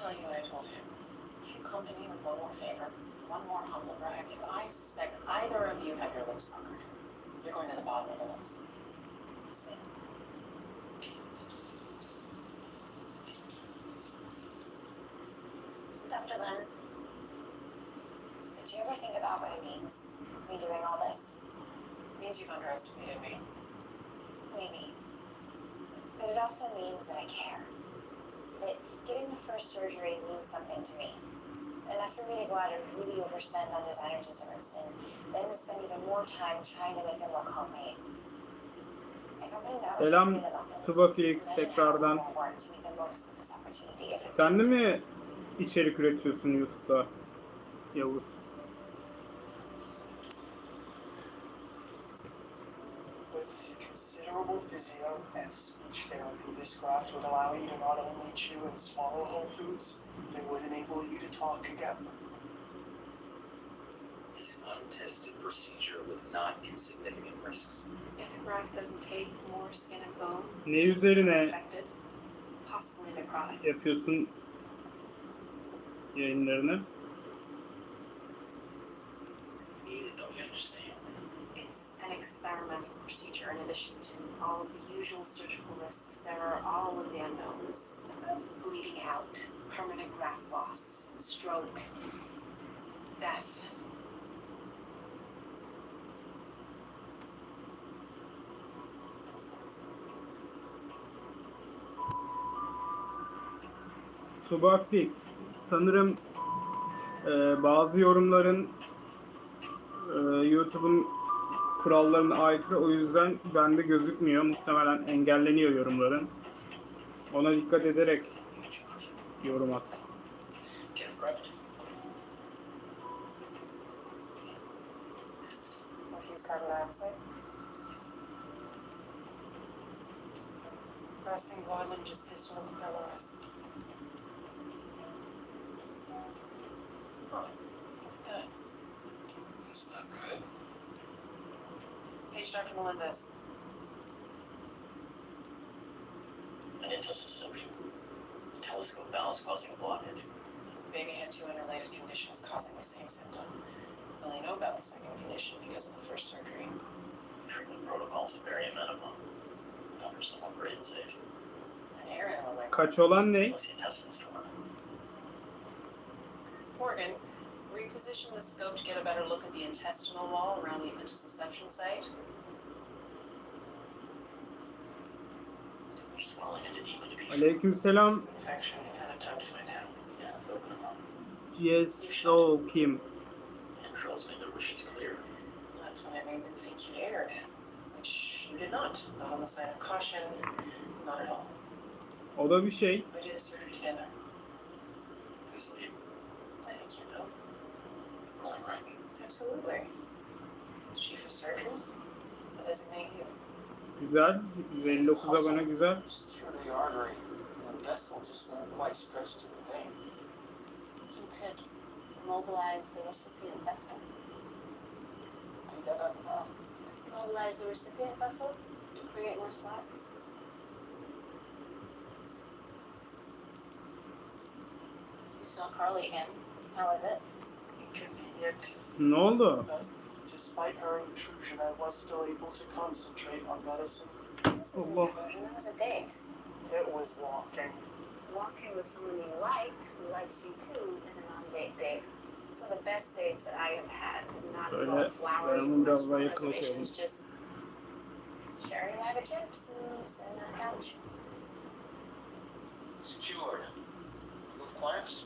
Speaker 1: Dr. Lynn, did you ever think about what it means, me doing all this?
Speaker 6: It means you've underestimated me.
Speaker 1: Maybe. But it also means that I care. That getting the first surgery means something to me. Enough for me to go out and really overspend on designer desserts and then to spend even more time trying to make them look homemade. If I'm putting that much
Speaker 3: Selam
Speaker 1: into muffins,
Speaker 3: Tuba Felix
Speaker 1: imagine how
Speaker 3: tekrardan.
Speaker 1: more work to make the most of this opportunity if it's
Speaker 3: Sen de mi içerik üretiyorsun YouTube'da Yavuz?
Speaker 8: With considerable physio and speech therapy, this graft would allow you to not only chew and swallow whole foods, but it would enable you to talk again.
Speaker 4: It's an untested procedure with not insignificant risks.
Speaker 5: If the graft doesn't take more skin and bone,
Speaker 3: Ne üzerine
Speaker 5: affected, possibly necrotic.
Speaker 3: yapıyorsun yayınlarını?
Speaker 4: You need to know you understand.
Speaker 5: It's an experimental procedure. In addition to all of the usual surgical risks, there are all of the unknowns. Bleeding out, permanent graft loss, stroke, death.
Speaker 3: Tuba Felix, sanırım bazı yorumların YouTube'un kurallarına aykırı, o yüzden bende gözükmüyor. Muhtemelen engelleniyor yorumların. Ona dikkat ederek yorum at.
Speaker 4: Get him prepped.
Speaker 6: Refuse carbon dioxide. Grasping broadly, just distal of the pylorus. Oh, good.
Speaker 4: That's not good.
Speaker 6: Page Dr. Melendez.
Speaker 7: An intussusception. The telescope valve is causing a blockage.
Speaker 6: Baby had 2 unrelated conditions. condition is causing the same symptom. We only know about the second condition because of the first surgery.
Speaker 7: Treatment protocols are very amenable. Offer somewhat great and safe.
Speaker 6: An air animal like
Speaker 3: Kaç olan ne?
Speaker 7: Unless the intestines torn.
Speaker 6: Morgan, reposition the scope to get a better look at the intestinal wall around the intussusception site.
Speaker 7: You're swelling and edema to be sure.
Speaker 3: Aleykümselam.
Speaker 11: Infection, kind of time to find out.
Speaker 7: Yeah, open them up.
Speaker 3: Yes, o kim?
Speaker 7: Entrails made their wishes clear.
Speaker 6: That's when I made them think you erred, which you did not. Not on the side of caution, not at all.
Speaker 3: O da bir şey.
Speaker 6: We did the surgery together.
Speaker 7: Who's lead?
Speaker 6: I think you know.
Speaker 7: Rolling rank.
Speaker 6: Absolutely. As chief of surgery, I designate you.
Speaker 3: Güzel. 159 abone güzel.
Speaker 4: Secure the artery, and the vessel just won't quite stretch to the vein.
Speaker 1: You could mobilize the recipient vessel.
Speaker 4: Think that doesn't help?
Speaker 1: Mobilize the recipient vessel to create more slack. You saw Carly again. How is it?
Speaker 8: Inconvenient.
Speaker 3: Ne oldu?
Speaker 8: Despite her intrusion, I was still able to concentrate on medicine.
Speaker 1: It wasn't an
Speaker 3: Allah.
Speaker 1: intrusion, it was a date.
Speaker 8: It was walking.
Speaker 1: Walking with someone you like, who likes you too, is a non-date date. It's one of the best dates that I have had. Not
Speaker 3: Öyle,
Speaker 1: about flowers
Speaker 3: ben
Speaker 1: and
Speaker 3: biraz daha
Speaker 1: restaurant
Speaker 3: yakın
Speaker 1: reservations,
Speaker 3: oturalım.
Speaker 1: just sharing a bag of chips and sitting on a couch.
Speaker 11: Secured. Remove clamps.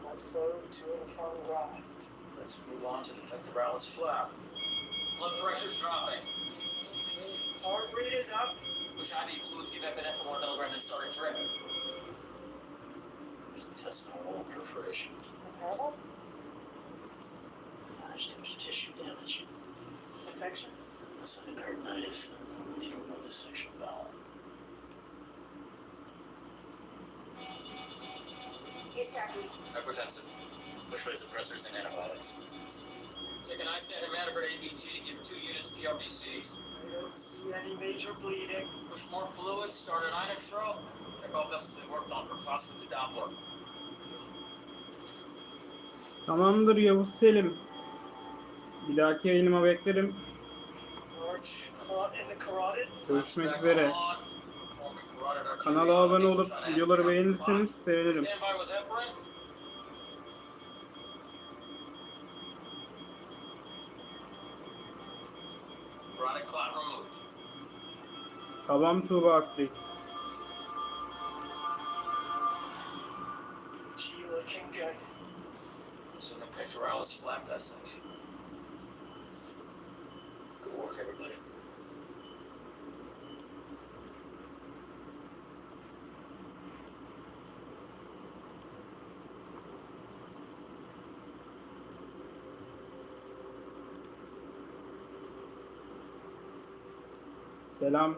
Speaker 8: Blood flow to and from graft.
Speaker 11: Let's move on to the pectoralis flap. Blood pressure's dropping.
Speaker 8: Heart rate is up.
Speaker 11: Push IV fluids, give epinephrine 1 milligram, then start a drip.
Speaker 7: There's intestinal wall perforation.
Speaker 1: Comparable?
Speaker 7: There's too much tissue damage.
Speaker 6: Infection?
Speaker 7: Ascending carotinitis. Need to remove this section of bowel.
Speaker 1: Hysterectomy.
Speaker 11: Hypertensive. Push rate suppressors and antibiotics. Take an ISAT hematocrit ABG, give 2 units PRBCs.
Speaker 8: I don't see any major bleeding.
Speaker 11: Push more fluids, start an inotro. Check all vessels we worked on for crossing to Doppler.
Speaker 3: Tamamdır Yavuz Selim. Bir dahaki yayınıma beklerim.
Speaker 8: Large clot in the carotid.
Speaker 3: Görüşmek üzere. Kanala abone olup videoları beğenirseniz sevinirim.
Speaker 11: Stand by with heparin. Carotid clot removed.
Speaker 3: Tamam Tuğba Flix.
Speaker 8: Gee, looking good.
Speaker 11: So the pectoralis flap that section. Good work, everybody.
Speaker 3: Selam.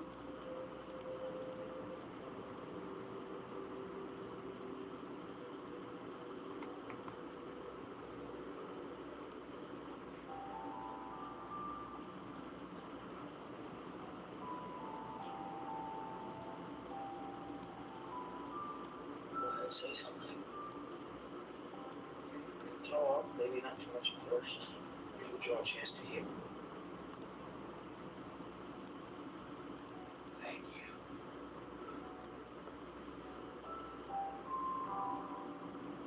Speaker 11: Go ahead, say something. It's all up, maybe not too much at first. Give the jaw a chance to heal.
Speaker 2: Thank you.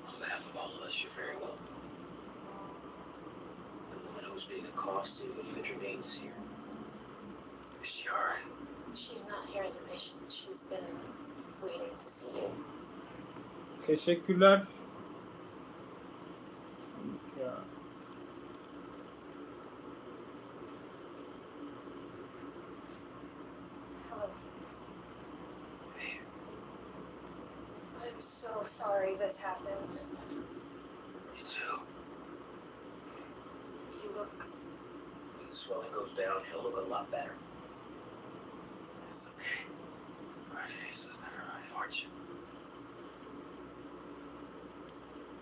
Speaker 4: On behalf of all of us, you're very welcome. The woman who's being accosted when you intervened is here. Is she alright?
Speaker 1: She's not here as a patient. She's been waiting to see you.
Speaker 3: Teşekkürler. Ya.
Speaker 1: Hello.
Speaker 4: Hey,
Speaker 1: I'm so sorry this happened.
Speaker 4: you too.
Speaker 1: You look...
Speaker 4: When the swelling goes down, he'll look a lot better. It's okay. My face was never my fortune.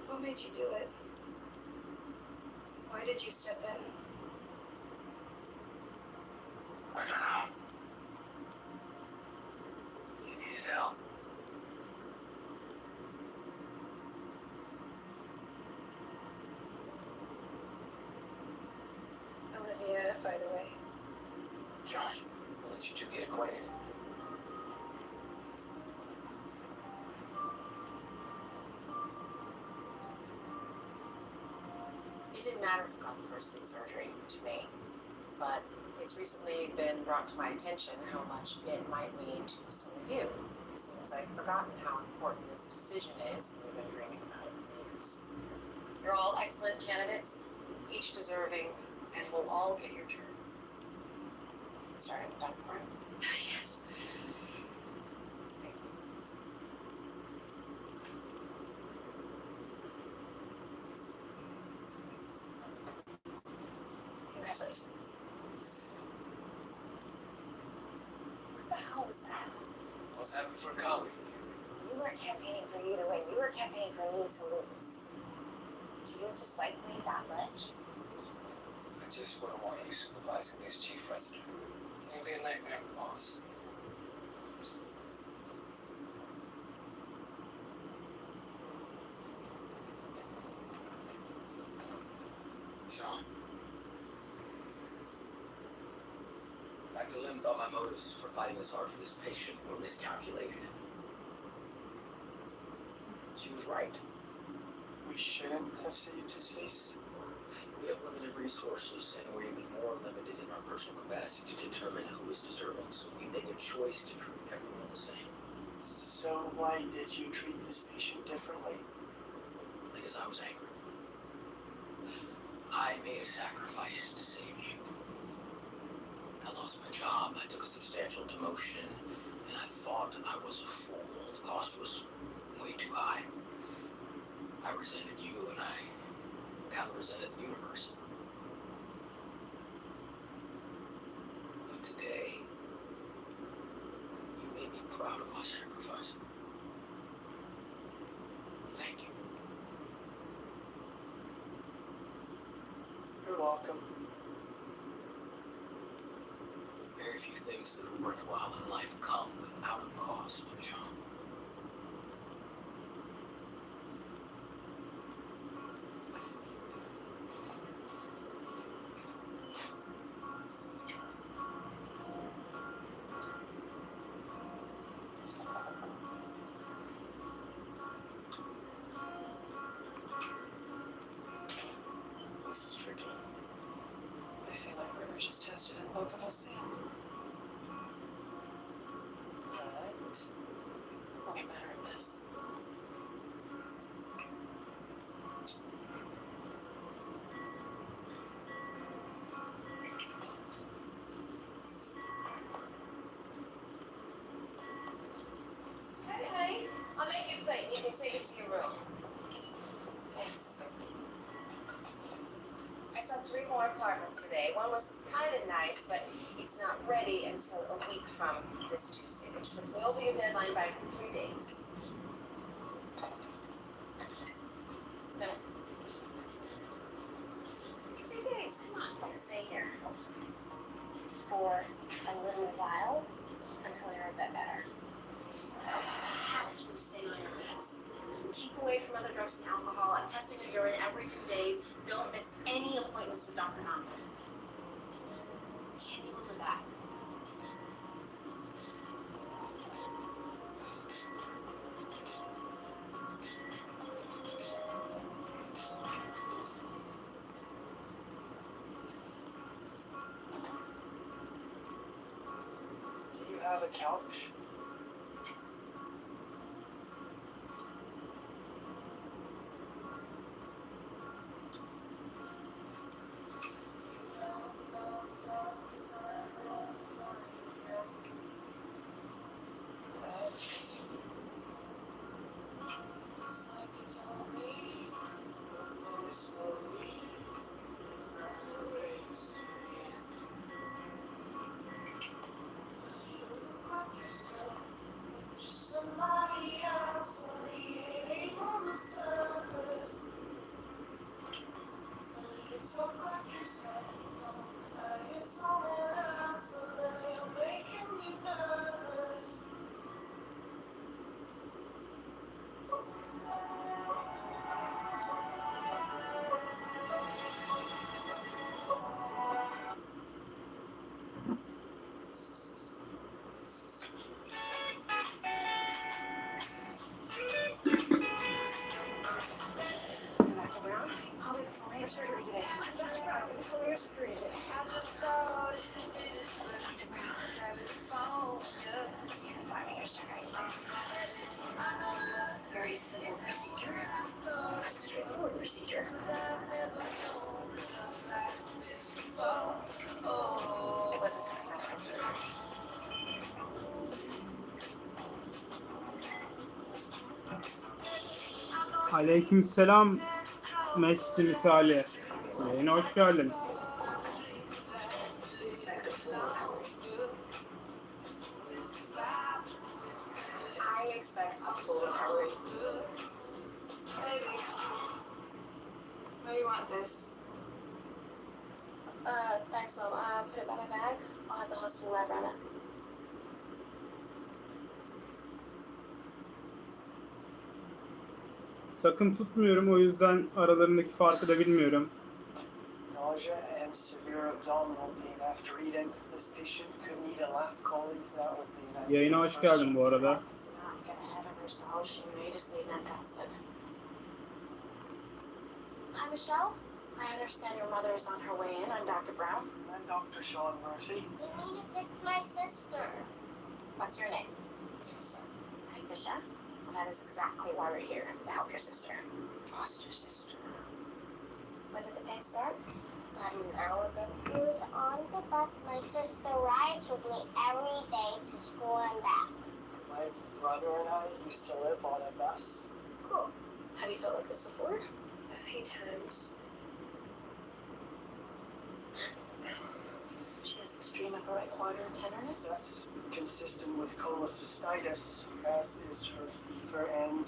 Speaker 1: Who made you do it? Why did you step in?
Speaker 4: I don't know. You needed help.
Speaker 9: you two get acquainted.
Speaker 6: It didn't matter who got the first sleep surgery to me, but it's recently been brought to my attention how much it might mean to some of you. It seems I've forgotten how important this decision is, and we've been dreaming about it for years. You're all excellent candidates, each deserving, and we'll all get your turn. Starting with Dr. Brown. Yes. Thank you. Congratulations. What the hell was that?
Speaker 9: I was happy for a colleague.
Speaker 1: You weren't campaigning for you to win. You were campaigning for me to lose. Do you dislike me that much?
Speaker 9: I just wouldn't want you supervising me as chief resident. It'd be a nightmare for the boss. Sean. Dr. Lim thought my motives for fighting this hard for this patient were miscalculated. She was right.
Speaker 8: We shouldn't have saved his face.
Speaker 9: We have limited resources, and we're even more limited in our personal capacity to determine who is deserving, so we make a choice to treat everyone the same.
Speaker 8: So why did you treat this patient differently?
Speaker 9: Because I was angry. I made a sacrifice to save you. I lost my job, I took a substantial demotion, and I thought I was a fool. The cost was way too high. I resented you, and I kind of resented the universe. But today, you made me proud of my sacrifice. Thank you.
Speaker 8: You're welcome.
Speaker 9: Very few things that are worthwhile in life come without a cost, John.
Speaker 8: This is tricky.
Speaker 6: I feel like we were just tested and both of us failed. But we'll get better at this.
Speaker 1: Hey, honey. I'll make you a plate and you can take it to your room. Thanks. I saw 3 more apartments today. One was kind of nice, but it's not ready until a week from this Tuesday, which puts me over your deadline by 3 days. No. 3 days, come on. You can stay here. For a little while, until you're a bit better. You have to stay on your meds. Keep away from other drugs and alcohol. I'm testing your urine every 2 days. Don't miss any appointments with Dr. Nanda. Can you live with that?
Speaker 8: Do you have a couch?
Speaker 5: Where's the freezer? Dr. Brown. You're farming your son right there. It's a very simple procedure. It's a straightforward procedure. It was a successful surgery.
Speaker 3: Aleykümselam Messi misali. Yayına hoş geldin.
Speaker 5: I expect a full recovery. Why do you want this?
Speaker 1: Thanks, Mom. Put it by my bag. I'll have the hospital lab run it.
Speaker 3: Sakın tutmuyorum, o yüzden aralarındaki farkı da bilmiyorum.
Speaker 8: Nausea and severe abdominal pain after eating. This patient could need a lap collie. That would be an ideal
Speaker 3: Yayına hoş geldin bu arada.
Speaker 5: Let's not get ahead of ourselves. She may just need an antacid. Hi, Michelle. I understand your mother is on her way in. I'm Dr. Brown.
Speaker 8: And Dr. Sean Murphy.
Speaker 1: You mean it's my sister? What's your name?
Speaker 5: Tisha. Hi, Tisha. Well, that is exactly why we're here, to help your sister. Foster sister.
Speaker 1: When did the pain start?
Speaker 5: About an hour ago.
Speaker 13: He was on the bus. My sister rides with me every day to school and back.
Speaker 8: My brother and I used to live on a bus.
Speaker 5: Cool. Have you felt like this before?
Speaker 12: A few times.
Speaker 5: She has extreme upper right quadrant tenderness.
Speaker 8: That's consistent with cholecystitis, as is her fever and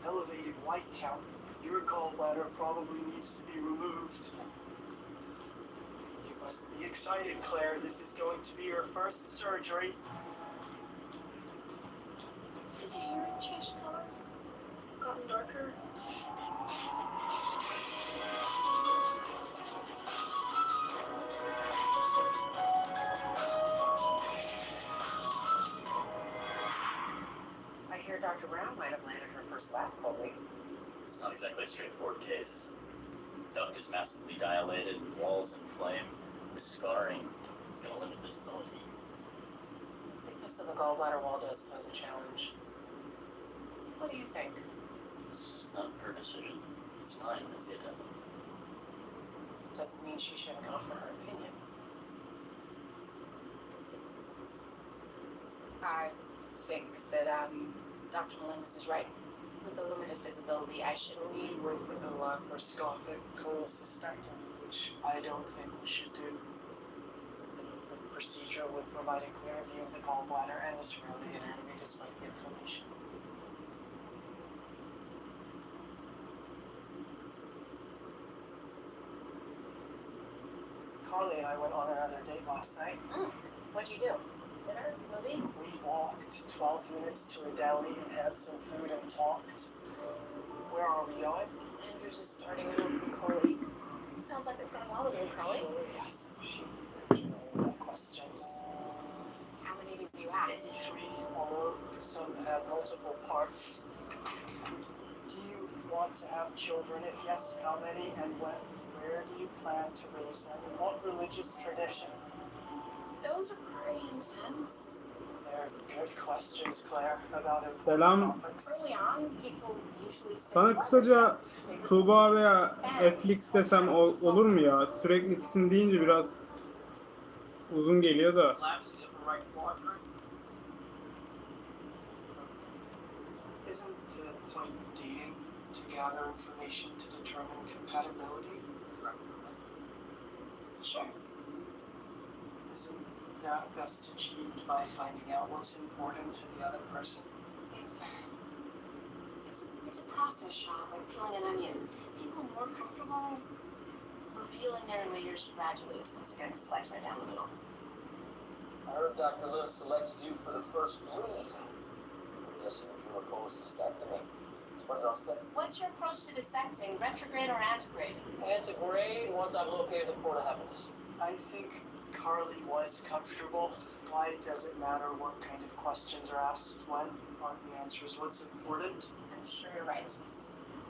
Speaker 8: elevated white count. Your gallbladder probably needs to be removed. You must be excited, Claire. This is going to be your first surgery.
Speaker 5: Has your urine changed color? Gotten darker?
Speaker 6: I hear Dr. Brown might have landed her first lap collie.
Speaker 7: It's not exactly a straightforward case. The duct is massively dilated, walls inflamed. The scarring is going to limit visibility.
Speaker 6: The thickness of the gallbladder wall does pose a challenge. What do you think?
Speaker 7: It's not her decision. It's mine as the attendant.
Speaker 6: Doesn't mean she shouldn't offer her opinion. I think that Dr. Melendez is right. With the limited visibility, I should
Speaker 8: Only with a laparoscopic cholecystectomy, which I don't think we should do. The procedure would provide a clear view of the gallbladder and the surrounding anatomy despite the inflammation. Carly and I went on another date last night.
Speaker 6: What'd you do? Dinner? Movie?
Speaker 8: We walked 12 minutes to a deli and had some food and talked. Where are we going?
Speaker 6: Andrew's just starting an open collie. Sounds like it's going well with you, Crowley.
Speaker 8: Yes, she mentioned all the questions.
Speaker 6: How many did you ask?
Speaker 8: 3, although some have multiple parts. Do you want to have children? If yes, how many and when? Where do you plan to raise them? In what religious tradition?
Speaker 5: Those are pretty intense.
Speaker 8: They're good questions, Claire, about
Speaker 3: Selam.
Speaker 8: important topics.
Speaker 5: Early on, people usually
Speaker 3: Sana kısaca Tuğba veya Flix desem olur mu ya? Sürekli ikisini deyince biraz uzun geliyor da.
Speaker 8: Isn't the point of dating to gather information to determine compatibility?
Speaker 5: Sure.
Speaker 8: Isn't that best achieved by finding out what's important to the other person?
Speaker 5: It's a process, Sean, like peeling an onion. People more comfortable revealing their layers gradually as opposed to getting sliced right down the middle.
Speaker 4: I heard Dr. Lewin selected you for the first bleed. I'm guessing you drew a cholecystectomy.
Speaker 5: What's your approach to dissecting, retrograde or antegrade?
Speaker 4: Antegrade once I've located the port of habitus.
Speaker 8: I think Carly was comfortable. Why does it matter what kind of questions are asked when? Aren't the answers what's important?
Speaker 5: I'm sure you're right.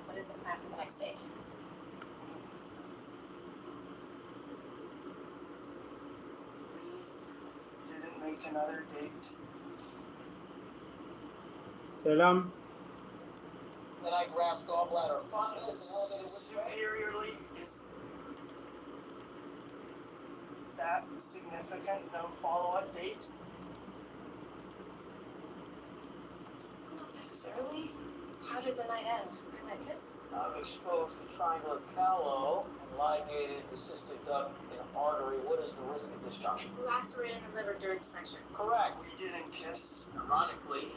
Speaker 5: What is the plan for the next date?
Speaker 8: another date.
Speaker 3: Selam.
Speaker 11: Benign grass gallbladder fondness and elevated
Speaker 8: Superiorly, is that significant? No follow-up date?
Speaker 5: Not necessarily. How did the night end? Good night kiss?
Speaker 11: I've exposed the triangle of callow and ligated the cystic duct in artery. What is the risk at this juncture?
Speaker 5: Lacerating the liver during dissection.
Speaker 11: Correct.
Speaker 8: We didn't kiss.
Speaker 11: Ironically,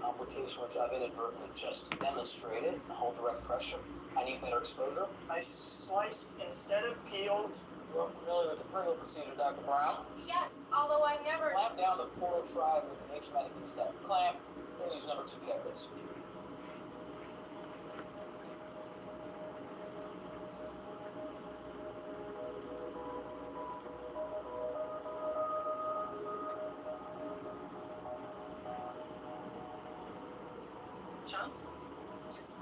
Speaker 11: complication which I've inadvertently just demonstrated, hold direct pressure. I need better exposure.
Speaker 8: I sliced instead of peeled.
Speaker 11: You are familiar with the Pringle procedure, Dr. Brown?
Speaker 5: Yes, although I've never.
Speaker 11: Clamp down the portal tribe with an atraumatic hemostatic clamp. We'll use number 2 catheter surgery.
Speaker 5: John? Just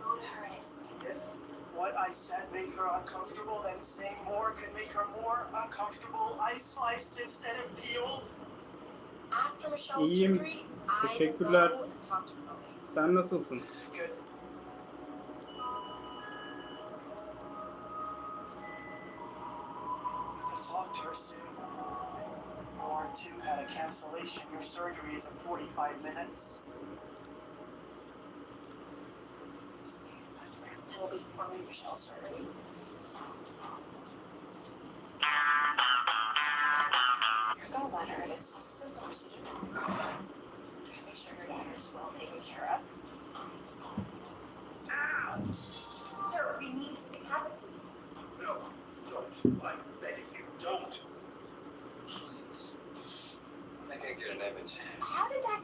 Speaker 5: go to her and explain.
Speaker 8: If what I said made her uncomfortable, then saying more could make her more uncomfortable. I sliced instead of peeled.
Speaker 5: After Michelle's
Speaker 3: İyiyim.
Speaker 5: surgery, I will
Speaker 3: Teşekkürler.
Speaker 5: go and talk to Chloe.
Speaker 3: Sen nasılsın?
Speaker 8: Good. You can talk to her soon. OR2 had a cancellation. Your surgery is in 45 minutes.
Speaker 5: That will be performing Michelle's surgery. Your gallbladder is a simple procedure. Make sure your daughter is well taken care of. Ow! Sir, we need to decapitate.
Speaker 9: No, don't. I'm begging you, don't. Please.
Speaker 2: I can't get an image.
Speaker 5: How did that?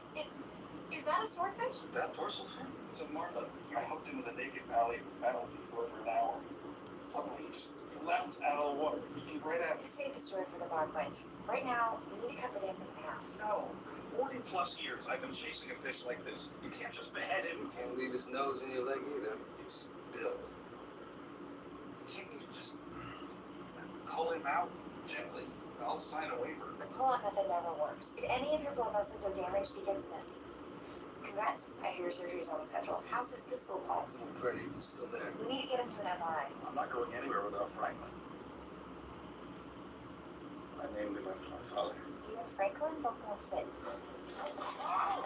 Speaker 5: Is that a swordfish?
Speaker 9: That dorsal fin? It's a marlin. I hooked him with a naked pally and paddled before for an hour. Suddenly he just leapt out of the water. Came right at me.
Speaker 1: Save the story for the bar point. Right now, we need to cut the damn thing in half.
Speaker 9: No. 40 plus years I've been chasing a fish like this. You can't just behead him.
Speaker 2: Can't leave his nose in your leg either.
Speaker 9: He's billed. Can't you just pull him out gently? I'll sign a waiver.
Speaker 1: The pull-out method never works. If any of your blood vessels are damaged, it gets messy. Congrats, I hear your surgery is on the schedule. How's his distal pulse?
Speaker 2: Freddie is still there.
Speaker 1: We need to get him to an MRI.
Speaker 9: I'm not going anywhere without Franklin. I named him after my father.
Speaker 1: You and Franklin both won't fit.
Speaker 9: Ow!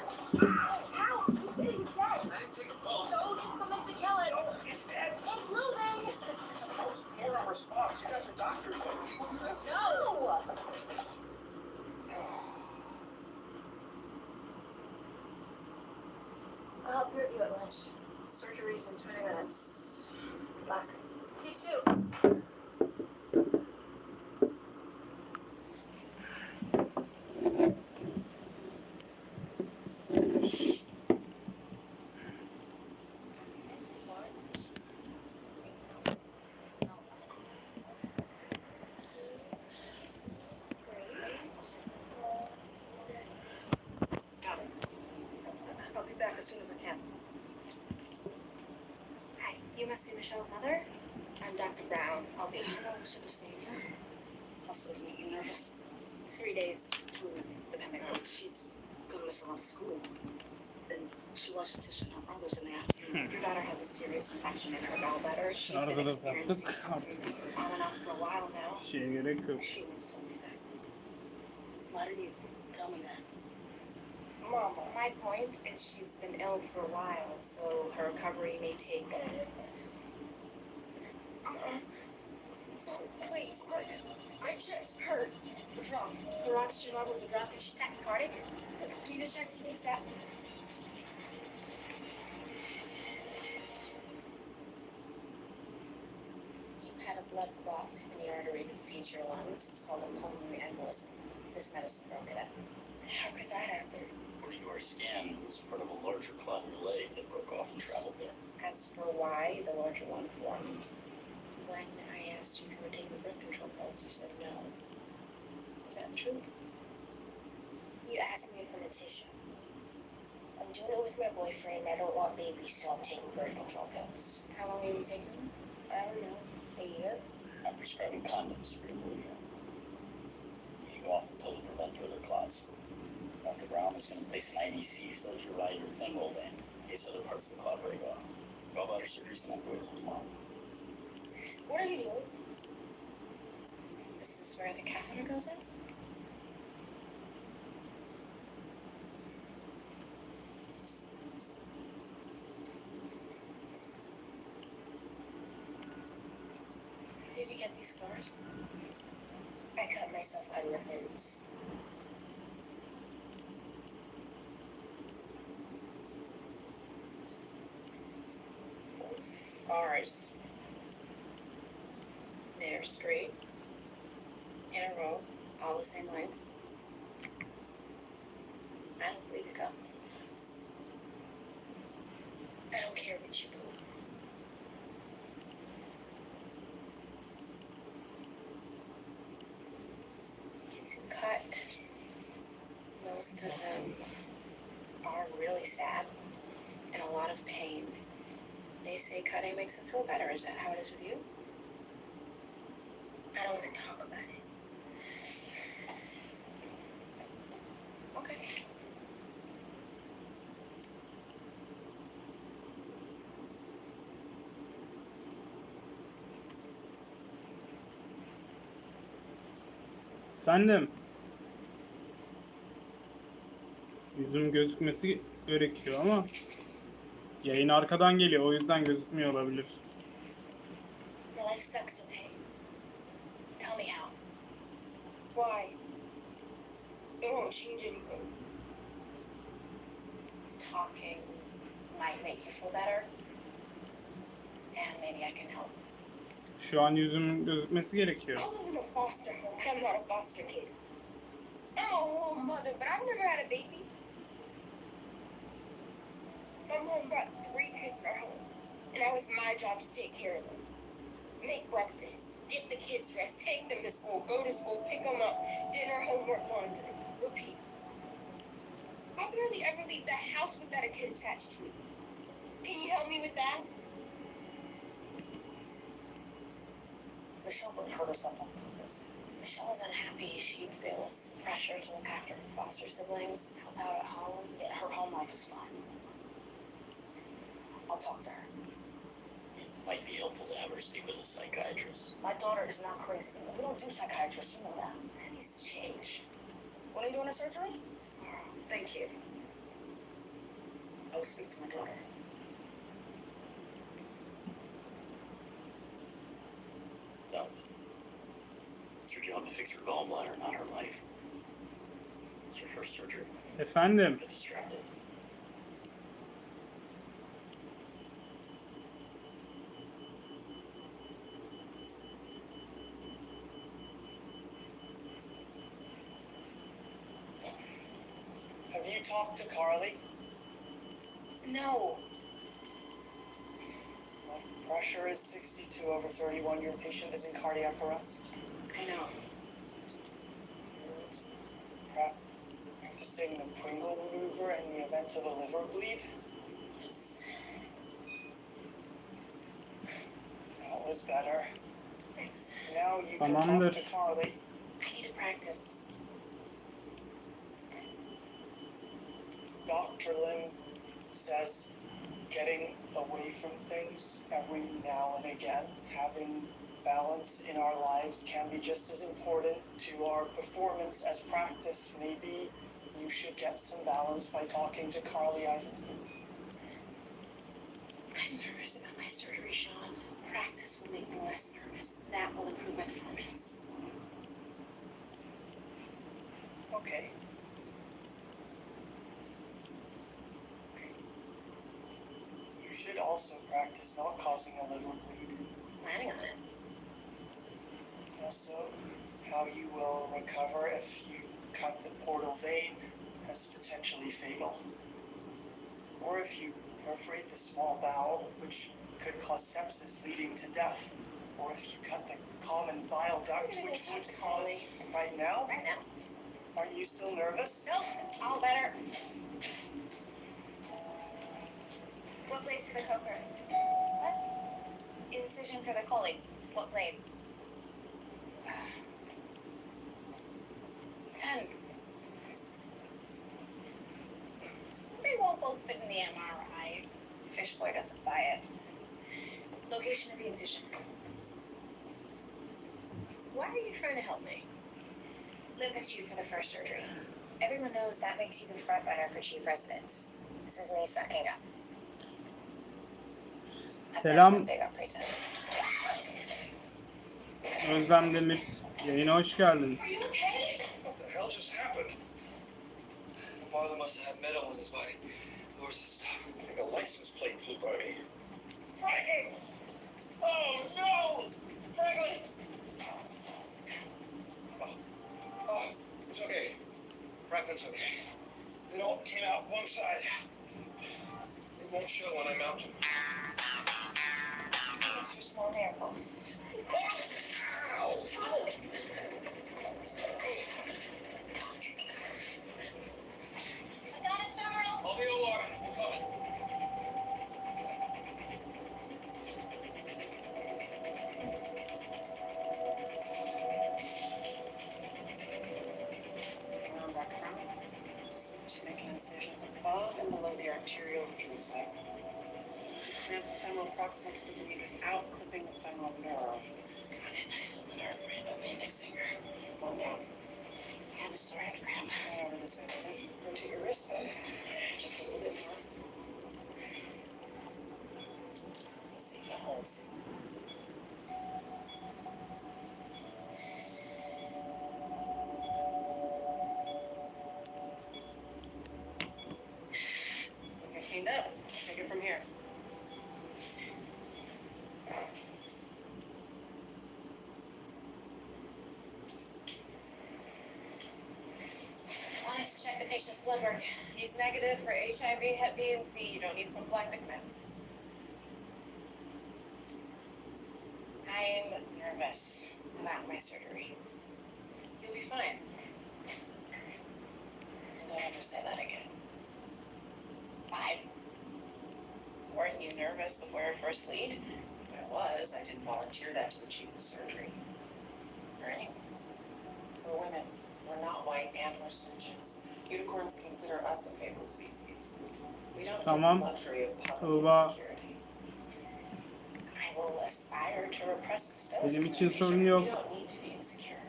Speaker 1: How? You said he was dead.
Speaker 9: I didn't take a pulse.
Speaker 5: Go get something to kill it.
Speaker 9: No, it's dead.
Speaker 5: It's moving.
Speaker 9: It's a post-mortem response. You guys are doctors. Don't people do this?
Speaker 5: No.
Speaker 1: I'll help you review at lunch.
Speaker 5: Surgery's in 20 minutes.
Speaker 1: Good luck.
Speaker 5: You too.
Speaker 10: Got it. I'll be back as soon as I can.
Speaker 5: Hi, you must be Michelle's mother? I'm Dr. Brown. I'll be.
Speaker 10: Hello, Mr. Stadium. Hospital's making you nervous.
Speaker 5: 3 days to a week, depending on.
Speaker 10: She's gonna miss a lot of school. And she watches Tish and her brothers in the afternoon.
Speaker 5: Your daughter has a serious infection in her gallbladder. She's been
Speaker 3: Arada da
Speaker 5: experiencing
Speaker 3: saptık.
Speaker 5: symptoms on and off for a while now.
Speaker 3: Şeye gerek yok.
Speaker 10: She never told me that. Why didn't you tell me that? Mama.
Speaker 5: My point is she's been ill for a while, so her recovery may take.
Speaker 10: Please, my chest hurts. What's wrong?
Speaker 5: Her oxygen levels are dropping. She's tachycardic.
Speaker 10: Do you need a chest CT stat?
Speaker 1: You had a blood clot in the artery that feeds your lungs. It's called a pulmonary embolism. This medicine broke it up.
Speaker 10: How could that happen?
Speaker 7: According to our scan, it was part of a larger clot in your leg that broke off and traveled there.
Speaker 5: As for why the larger one formed, when I asked you if you were taking the birth control pills, you said no. Is that the truth?
Speaker 10: You asked me for Natasha. I'm doing it with my boyfriend. I don't want babies, so I'm taking birth control pills.
Speaker 5: How long have you taken them?
Speaker 10: I don't know. A year?
Speaker 7: I'm prescribing condoms for your boyfriend. You go off the pill to prevent further clots. Dr. Brown is going to place an IDC filter throughout your femoral vein in case other parts of the clot break off. Gallbladder surgery's going to have to wait till tomorrow.
Speaker 12: What are you doing? This is where the catheter goes in? Where did you get these scars? I cut myself cutting the fins. Those scars. They're straight, in a row, all the same length. I don't believe you got them from friends. I don't care what you believe. Kids who cut, most of them are really sad and a lot of pain. They say cutting makes them feel better. Is that how it is with you? I don't want to talk about it. Okay.
Speaker 3: Efendim. Yüzüm gözükmesi gerekiyor ama yayın arkadan geliyor. O yüzden gözükmüyor olabilir.
Speaker 12: My life sucks, okay? Tell me how. Why? It won't change anything. Talking might make you feel better. And maybe I can help.
Speaker 3: Şu an yüzümün gözükmesi gerekiyor.
Speaker 12: I live in a foster home, but I'm not a foster kid. I'm a whole mother, but I've never had a baby. My mom brought 3 kids in our home, and it was my job to take care of them. Make breakfast, get the kids dressed, take them to school, go to school, pick them up, dinner, homework, laundry, repeat. I barely ever leave the house without a kid attached to me. Can you help me with that?
Speaker 1: Michelle wouldn't hurt herself on purpose. Michelle is unhappy. She feels pressure to look after her foster siblings, help out at home.
Speaker 10: Yeah, her home life is fine. I'll talk to her.
Speaker 7: It might be helpful to have her speak with a psychiatrist.
Speaker 10: My daughter is not crazy. We don't do psychiatrists, you know that.
Speaker 12: That needs to change.
Speaker 10: When are you doing the surgery?
Speaker 12: Thank you.
Speaker 10: I will speak to my daughter.
Speaker 7: Don't. It's your job to fix her gallbladder, not her life. It's your first surgery.
Speaker 3: Efendim.
Speaker 7: Get distracted.
Speaker 8: Have you talked to Carly?
Speaker 12: No.
Speaker 8: Blood pressure is 62/31. Your patient is in cardiac arrest.
Speaker 12: I know.
Speaker 8: Practicing the Pringle maneuver in the event of a liver bleed.
Speaker 12: Yes.
Speaker 8: That was better.
Speaker 12: Thanks.
Speaker 8: Now you can
Speaker 3: Tamamdır.
Speaker 8: talk to Carly.
Speaker 12: I need to practice.
Speaker 8: Dr. Lin says getting away from things every now and again, having balance in our lives can be just as important to our performance as practice. Maybe you should get some balance by talking to Carly.
Speaker 12: I'm nervous about my surgery, Sean. Practice will make me less nervous. That will improve my performance.
Speaker 8: Okay. You should also practice not causing a liver bleed.
Speaker 12: Planning on it.
Speaker 8: Also, how you will recover if you cut the portal vein as potentially fatal. Or if you perforate the small bowel, which could cause sepsis leading to death. Or if you cut the common bile duct,
Speaker 12: I'm gonna
Speaker 8: which
Speaker 12: go
Speaker 8: would
Speaker 12: talk to
Speaker 8: cause... Right now?
Speaker 12: Right now.
Speaker 8: Aren't you still nervous?
Speaker 12: Nope. All better. What blade for the coker? What? Incision for the collie. What blade? 10.
Speaker 1: incision. Why are you trying to help me? Liv picked you for the first surgery. Everyone knows that makes you the front runner for chief residence. This is me sucking up.
Speaker 3: Selam
Speaker 1: Big on pretend.
Speaker 3: Özlem Demir. Yayına hoş geldin.
Speaker 1: Are you okay?
Speaker 11: What the hell just happened? The father must have had metal in his body. Where's his stuff? I think a license plate flew by me. Frankie! Oh no! Franklin! Oh, it's okay. Franklin's okay. It all came out one side. It won't show when I mount him.
Speaker 1: It's your small miracles.
Speaker 11: Ow!
Speaker 1: I got his femoral.
Speaker 11: I'll be OR. I'm coming.
Speaker 6: Around that crown, just need to make an incision above and below the arterial injury site. To clamp the femoral proximal to the bleed without clipping the femoral nerve.
Speaker 1: Got it. I feel the nerve right above my index finger.
Speaker 6: One down.
Speaker 1: And it's starting to cramp.
Speaker 6: And over this way, baby. Rotate your wrist. Just a little bit more. Let's see if that holds. Okay, cleaned up. Let's take it from here.
Speaker 1: Wanted to check the patient's blood work. He's negative for HIV, Hep B, and C. You don't need prophylactic meds. I'm nervous about my surgery. You'll be fine. And don't ever say that again. Fine. Weren't you nervous before your first lead? If I was, I didn't volunteer that to the chief of surgery. Or anyone. We're women. We're not white and we're surgeons. Unicorns consider us a fabled species. We don't
Speaker 3: Tamam.
Speaker 1: get the luxury of public
Speaker 3: Tuğba.
Speaker 1: insecurity. I will aspire to repressed
Speaker 3: Benim
Speaker 1: stoicism.
Speaker 3: için
Speaker 1: in future.
Speaker 3: sorun yok.
Speaker 1: We don't need to be insecure.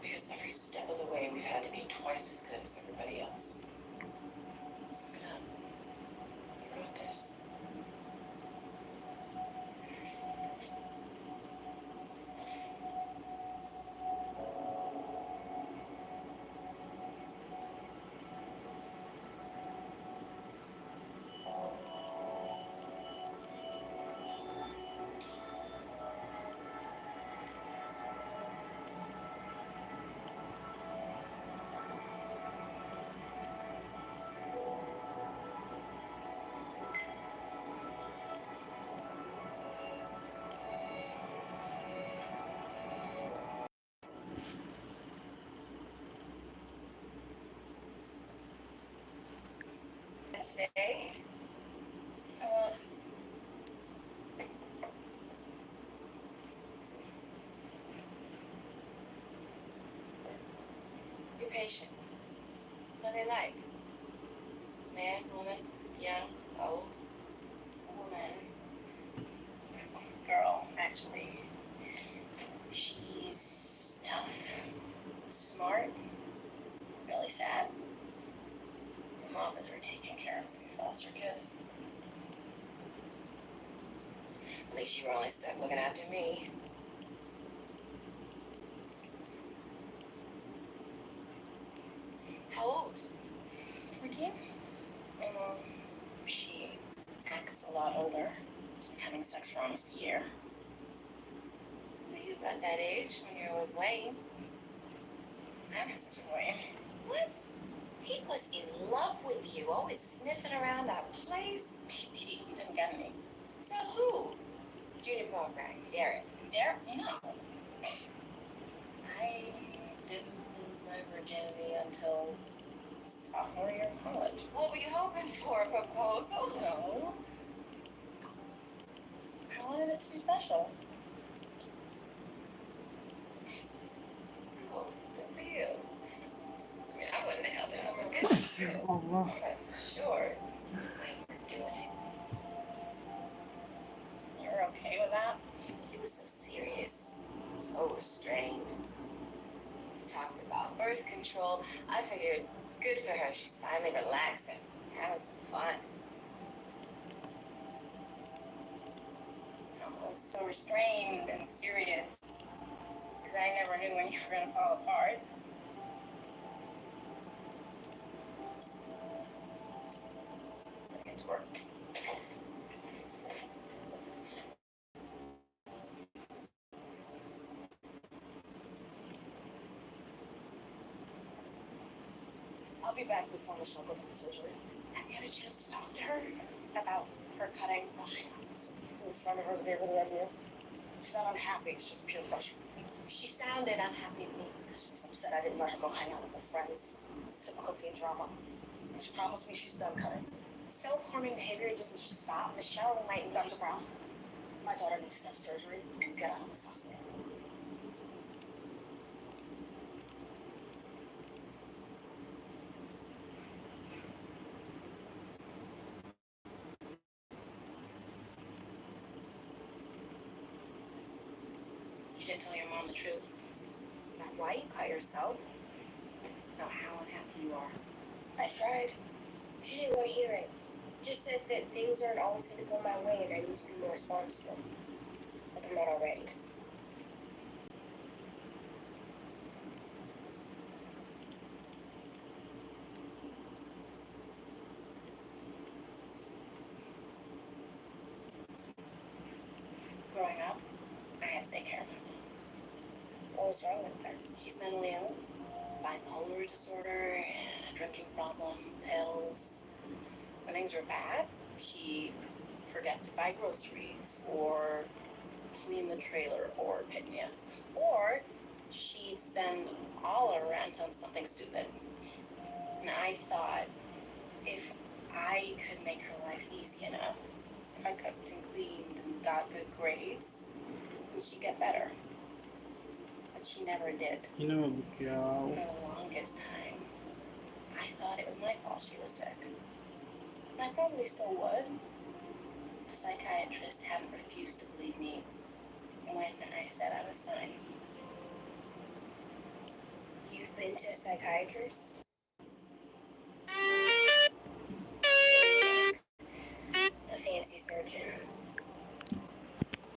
Speaker 1: Because every step of the way we've had to be twice as good as everybody else. Suck it up. You got this. Today, your patient. What are they like? Man, woman, young, old? Woman. Girl, actually. She's tough, smart, really sad. Her mom is taking care of 3 foster kids. At least you were only stuck looking after me. How old? 14? She acts a lot older. She's been having sex for almost a year. Well, you about that age when you're with Wayne. I had sex with Wayne. What? He was in love with you, always sniffing around our place. He didn't get me. So who? Junior prom guy, Derek. Derek? No. I didn't lose my virginity until sophomore year of college. What were you hoping for? A proposal? No. I wanted it to be special. Oh, good for you. I mean, I wouldn't have held it over good for you.
Speaker 3: Allah.
Speaker 1: Sure. I would do it. You're okay so restrained. We talked about birth control. I figured, good for her, she's finally relaxing, having some fun. I was so restrained and serious, because I never knew when you were going to fall apart.
Speaker 4: Get to work.
Speaker 5: I'll be back before Michelle goes into surgery.
Speaker 1: Have you had a chance to talk to her about her cutting?
Speaker 5: From the front of her vehicle right here. She's not unhappy, it's just pure pressure.
Speaker 1: She sounded unhappy to me.
Speaker 5: She's upset I didn't let her go hang out with her friends. It's typical teen drama. She promised me she's done cutting.
Speaker 1: Self-harming behavior doesn't just stop. Michelle might need...
Speaker 5: Dr. Brown, my daughter needs to have surgery to get out of this hospital.
Speaker 1: You didn't tell your mom the truth. Not why you cut yourself. Not how unhappy you are.
Speaker 12: I tried. She didn't want to hear it. Just said that things aren't always going to go my way and I need to be more responsible. Like I'm not already.
Speaker 1: Growing up, I had to take care of my mom.
Speaker 12: What was wrong with her?
Speaker 1: She's mentally ill. Bipolar disorder, and a drinking problem, pills. When things were bad, she'd forget to buy groceries, or clean the trailer, or pick me up. Or she'd spend all her rent on something stupid. And I thought, if I could make her life easy enough, if I cooked and cleaned and got good grades, then she'd get better. But she never did.
Speaker 3: İnanamadık ya.
Speaker 1: For the longest time, I thought it was my fault she was sick. And I probably still would. The psychiatrist hadn't refused to believe me when I said I was fine.
Speaker 12: You've been to a psychiatrist?